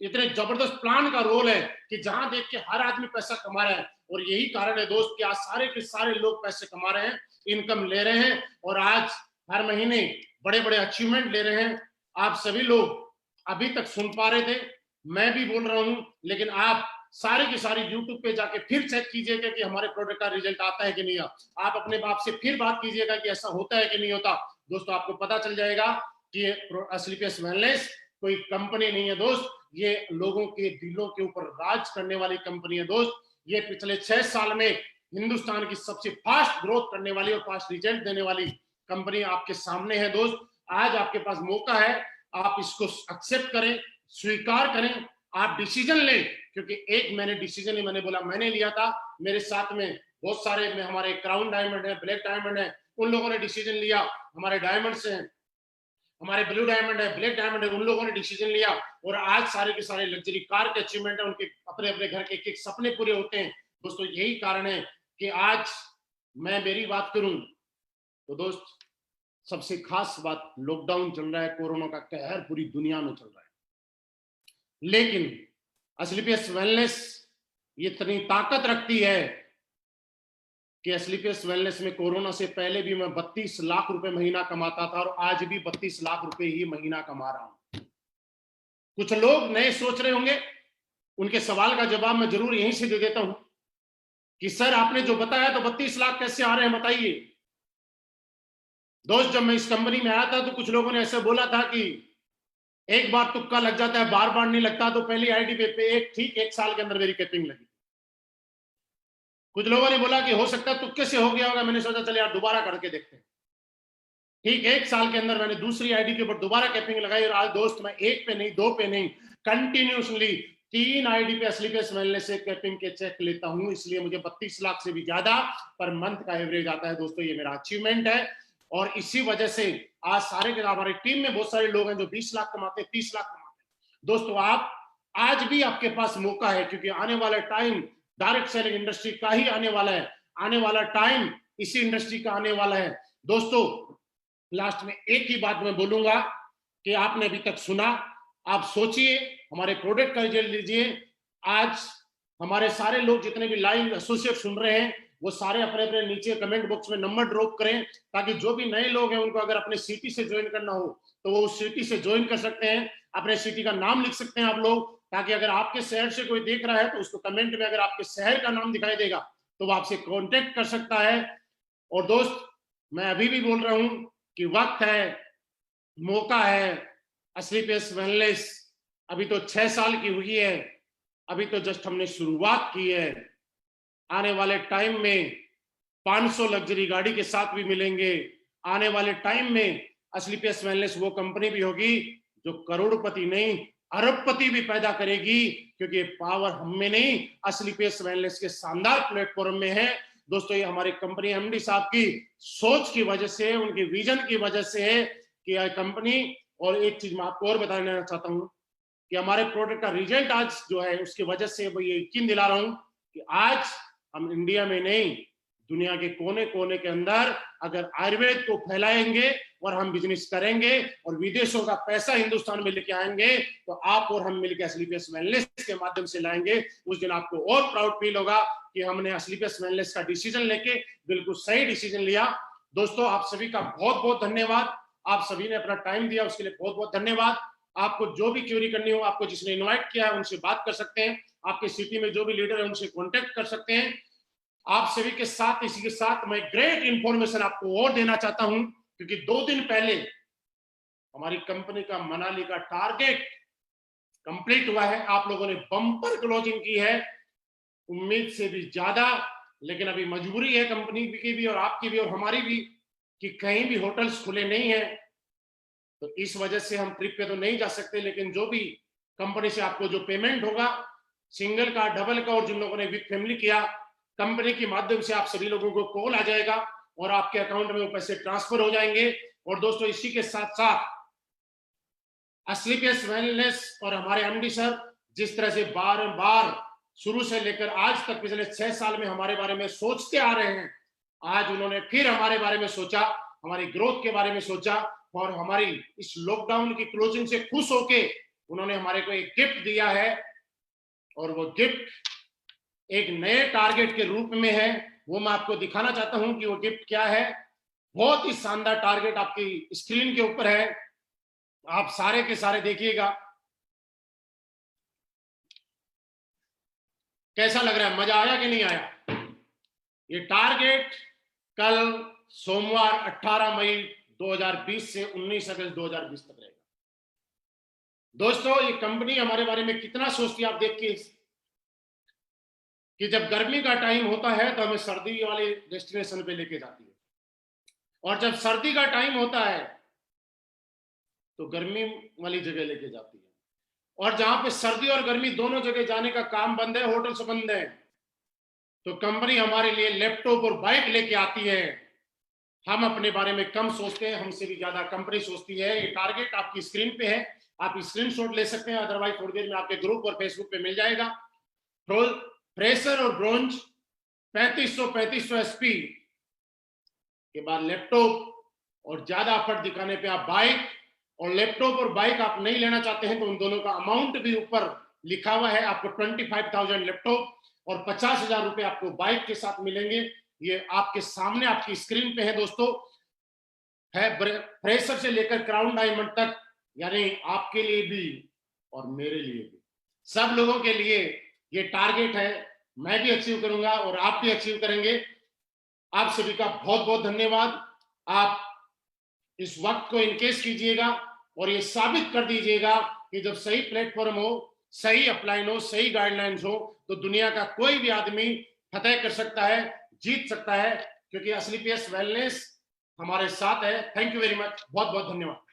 इतने जबरदस्त प्लान का रोल है कि जहां देख के हर आदमी पैसा कमा रहा है। और यही कारण है दोस्त कि आज सारे के सारे लोग पैसे कमा रहे हैं, इनकम ले रहे हैं, और आज हर महीने बड़े बड़े अचीवमेंट ले रहे हैं। आप सभी लोग अभी तक सुन पा रहे थे, मैं भी बोल रहा हूं, लेकिन आप सारी की सारी यूट्यूब पे जाके फिर चेक कीजिएगा कि हमारे प्रोडक्ट का रिजल्ट आता है कि नहीं। आप अपने बाप से फिर बात कीजिएगा कि ऐसा होता है कि नहीं होता। दोस्तों, आपको पता चल जाएगा कि एस्क्लेपियस वेलनेस कोई कंपनी नहीं है दोस्त, ये लोगों के दिलों के ऊपर राज करने वाली कंपनी है दोस्त। ये पिछले 6 साल में हिंदुस्तान की सबसे फास्ट ग्रोथ करने वाली और फास्ट रिजल्ट देने वाली कंपनी आपके सामने है दोस्त। आज आपके पास मौका है, आप इसको एक्सेप्ट करें, स्वीकार करें, आप डिसीजन लें। क्योंकि एक मैंने डिसीजन, मैंने बोला, मैंने लिया था, मेरे साथ में बहुत सारे में हमारे क्राउन डायमंड है, ब्लैक डायमंड है, उन लोगों ने डिसीजन लिया। हमारे डायमंड्स हैं, हमारे ब्लू डायमंड है, ब्लैक डायमंड है, उन लोगों ने डिसीजन लिया। और आज सारे के सारे लग्जरी कार के अचीवमेंट है, उनके अपने अपने घर के एक सपने पूरे होते हैं। दोस्तों, यही कारण है कि आज मैं मेरी बात करूं तो दोस्त, सबसे खास बात, लॉकडाउन चल रहा है, कोरोना का कहर पूरी दुनिया में चल रहा है, लेकिन एस्क्लेपियस वेलनेस इतनी ताकत रखती है कि एस्क्लेपियस वेलनेस में कोरोना से पहले भी मैं 32 लाख रुपए महीना कमाता था, और आज भी 32 लाख रुपए ही महीना कमा रहा हूं। कुछ लोग नए सोच रहे होंगे, उनके सवाल का जवाब मैं जरूर यहीं से दे देता हूं कि सर, आपने जो बताया तो 32 लाख कैसे आ रहे हैं, बताइए। दोस्त, जब मैं इस कंपनी में आया था तो कुछ लोगों ने ऐसे बोला था कि एक बार तुक्का लग जाता है, बार बार नहीं लगता। तो पहली आईडी पे एक साल के अंदर मेरी कैपिंग लगी। कुछ लोगों ने बोला कि हो सकता है तुक्के से हो गया होगा। मैंने सोचा चले यार दोबारा करके देखते हैं। ठीक 1 साल के अंदर मैंने दूसरी आईडी के ऊपर दोबारा कैपिंग लगाई, और आज दोस्त मैं 1 पे नहीं, 2 पे नहीं, कंटिन्यूसली 3 आईडी पे एस्क्लेपियस वेलनेस से कैपिंग के चेक लेता हूं। इसलिए मुझे 32 लाख से भी ज्यादा पर मंथ का एवरेज आता है। दोस्तों, ये मेरा अचीवमेंट है, और इसी वजह से आज सारे के हमारी टीम में बहुत सारे लोग हैं जो 20 लाख कमाते हैं, 30 लाख कमाते हैं। दोस्तों, आप आज भी आपके पास मौका है, क्योंकि आने वाला टाइम डायरेक्ट सेलिंग इंडस्ट्री का ही आने वाला है, आने वाला टाइम इसी इंडस्ट्री का आने वाला है। दोस्तों लास्ट में एक ही बात मैं बोलूंगा कि आपने अभी तक सुना, आप सोचिए, हमारे प्रोडक्ट का रिजल्ट लीजिए। आज हमारे सारे लोग जितने भी लाइव एसोसिएट सुन रहे हैं वो सारे अपने अपने नीचे कमेंट बॉक्स में नंबर ड्रॉप करें, ताकि जो भी नए लोग हैं उनको अगर अपने सिटी से ज्वाइन करना हो तो वो उस सिटी से ज्वाइन कर सकते हैं। अपने सिटी का नाम लिख सकते हैं आप लोग, ताकि अगर आपके शहर से कोई देख रहा है तो उसको कमेंट में अगर आपके शहर का नाम दिखाई देगा तो वो आपसे कॉन्टेक्ट कर सकता है। और दोस्त मैं अभी भी बोल रहा हूं कि वक्त है, मौका है। एस्क्लेपियस वेलनेस अभी तो 6 साल की हुई है, अभी तो जस्ट हमने शुरुआत की है। आने वाले टाइम में 500 लग्जरी गाड़ी के साथ भी मिलेंगे। आने वाले टाइम में एस्क्लेपियस वेलनेस वो कंपनी भी होगी जो करोड़पति नहीं अरबपति भी पैदा करेगी, क्योंकि पावर हम में नहीं एस्क्लेपियस वेलनेस के शानदार प्लेटफॉर्म में है। दोस्तों ये हमारी कंपनी एमडी साहब की सोच की वजह से, उनके विजन की वजह से है कि यह कंपनी। और एक चीज मैं आपको और बताना चाहता हूं कि हमारे प्रोडक्ट का रिजल्ट आज जो है उसकी वजह से मैं ये यकीन दिला रहा हूं कि आज हम इंडिया में नहीं दुनिया के कोने कोने के अंदर अगर आयुर्वेद को फैलाएंगे और हम बिजनेस करेंगे और विदेशों का पैसा हिंदुस्तान में लेके आएंगे तो आप और हम मिलकर एस्क्लेपियस वेलनेस के माध्यम से लाएंगे। उस दिन आपको और प्राउड फील होगा कि हमने एस्क्लेपियस वेलनेस का डिसीजन लेके बिल्कुल सही डिसीजन लिया। दोस्तों आप सभी का बहुत बहुत धन्यवाद, आप सभी ने अपना टाइम दिया उसके लिए बहुत बहुत धन्यवाद। आपको जो भी क्वेरी करनी हो, आपको जिसने इन्वाइट किया है उनसे बात कर सकते हैं, आपके सिटी में जो भी लीडर है उनसे कॉन्टेक्ट कर सकते हैं। आप सभी के साथ इसी के साथ मैं ग्रेट इंफॉर्मेशन आपको और देना चाहता हूं, क्योंकि 2 दिन पहले हमारी कंपनी का मनाली का टारगेट कंप्लीट हुआ है। आप लोगों ने बम्पर क्लोजिंग की है, उम्मीद से भी ज्यादा। लेकिन अभी मजबूरी है कंपनी की भी और आपकी भी और हमारी भी कि कहीं भी होटल्स खुले नहीं है, तो इस वजह से हम ट्रिप पे तो नहीं जा सकते। लेकिन जो भी कंपनी से आपको जो पेमेंट होगा सिंगल का, डबल का, और जिन लोगों ने विद फैमिली किया कंपनी के माध्यम से आप सभी लोगों को कॉल आ जाएगा और आपके अकाउंट में वो पैसे ट्रांसफर हो जाएंगे। और दोस्तों इसी के साथ साथ एस्क्लेपियस वेलनेस और हमारे एमडी सर जिस तरह से बार बार शुरू से लेकर आज तक पिछले 6 साल में हमारे बारे में सोचते आ रहे हैं, आज उन्होंने फिर हमारे बारे में सोचा, हमारी ग्रोथ के बारे में सोचा और हमारी इस लॉकडाउन की क्लोजिंग से खुश होके उन्होंने हमारे को एक गिफ्ट दिया है। और वो गिफ्ट एक नए टारगेट के रूप में है, वो मैं आपको दिखाना चाहता हूं कि वो गिफ्ट क्या है। बहुत ही शानदार टारगेट आपकी स्क्रीन के ऊपर है, आप सारे के सारे देखिएगा। कैसा लग रहा है, मजा आया कि नहीं आया? ये टारगेट कल सोमवार 18 मई 2020 से 19 अगस्त 2020 तक रहेगा। दोस्तों ये कंपनी हमारे बारे में कितना सोचती है आप देखिए कि जब गर्मी का टाइम होता है तो हमें सर्दी वाले डेस्टिनेशन पे लेके जाती है, और जब सर्दी का टाइम होता है तो गर्मी वाली जगह लेके जाती है। और जहां पे सर्दी और गर्मी दोनों जगह जाने का काम बंद है, होटल से बंद है, तो कंपनी हमारे लिए लैपटॉप और बाइक लेके आती है। हम अपने बारे में कम सोचते हैं, हमसे भी ज्यादा कंपनी सोचती है। ये टारगेट आपकी स्क्रीन पे है, आप स्क्रीनशॉट ले सकते हैं, अदरवाइज थोड़ी देर में आपके ग्रुप और फेसबुक पे मिल जाएगा। फ्रेशर और ब्रोंज 3500 एसपी के बाद लैपटॉप, और ज्यादा एफर्ट दिखाने पे आप बाइक, और लैपटॉप और बाइक आप नहीं लेना चाहते हैं तो उन दोनों का अमाउंट भी ऊपर लिखा हुआ है। आपको 25,000 लैपटॉप और 50,000 रुपए आपको बाइक के साथ मिलेंगे। ये आपके सामने आपकी स्क्रीन पे है दोस्तों, है फ्रेशर से लेकर क्राउन डायमंड तक, यानी आपके लिए भी और मेरे लिए भी, सब लोगों के लिए ये टारगेट है। मैं भी अचीव करूंगा और आप भी अचीव करेंगे। आप सभी का बहुत बहुत धन्यवाद। आप इस वक्त को इनकेस कीजिएगा और ये साबित कर दीजिएगा कि जब सही प्लेटफॉर्म हो, सही अपलाइन हो, सही गाइडलाइंस हो, तो दुनिया का कोई भी आदमी फतेह कर सकता है, जीत सकता है, क्योंकि एस्क्लेपियस वेलनेस हमारे साथ है। थैंक यू वेरी मच, बहुत बहुत धन्यवाद।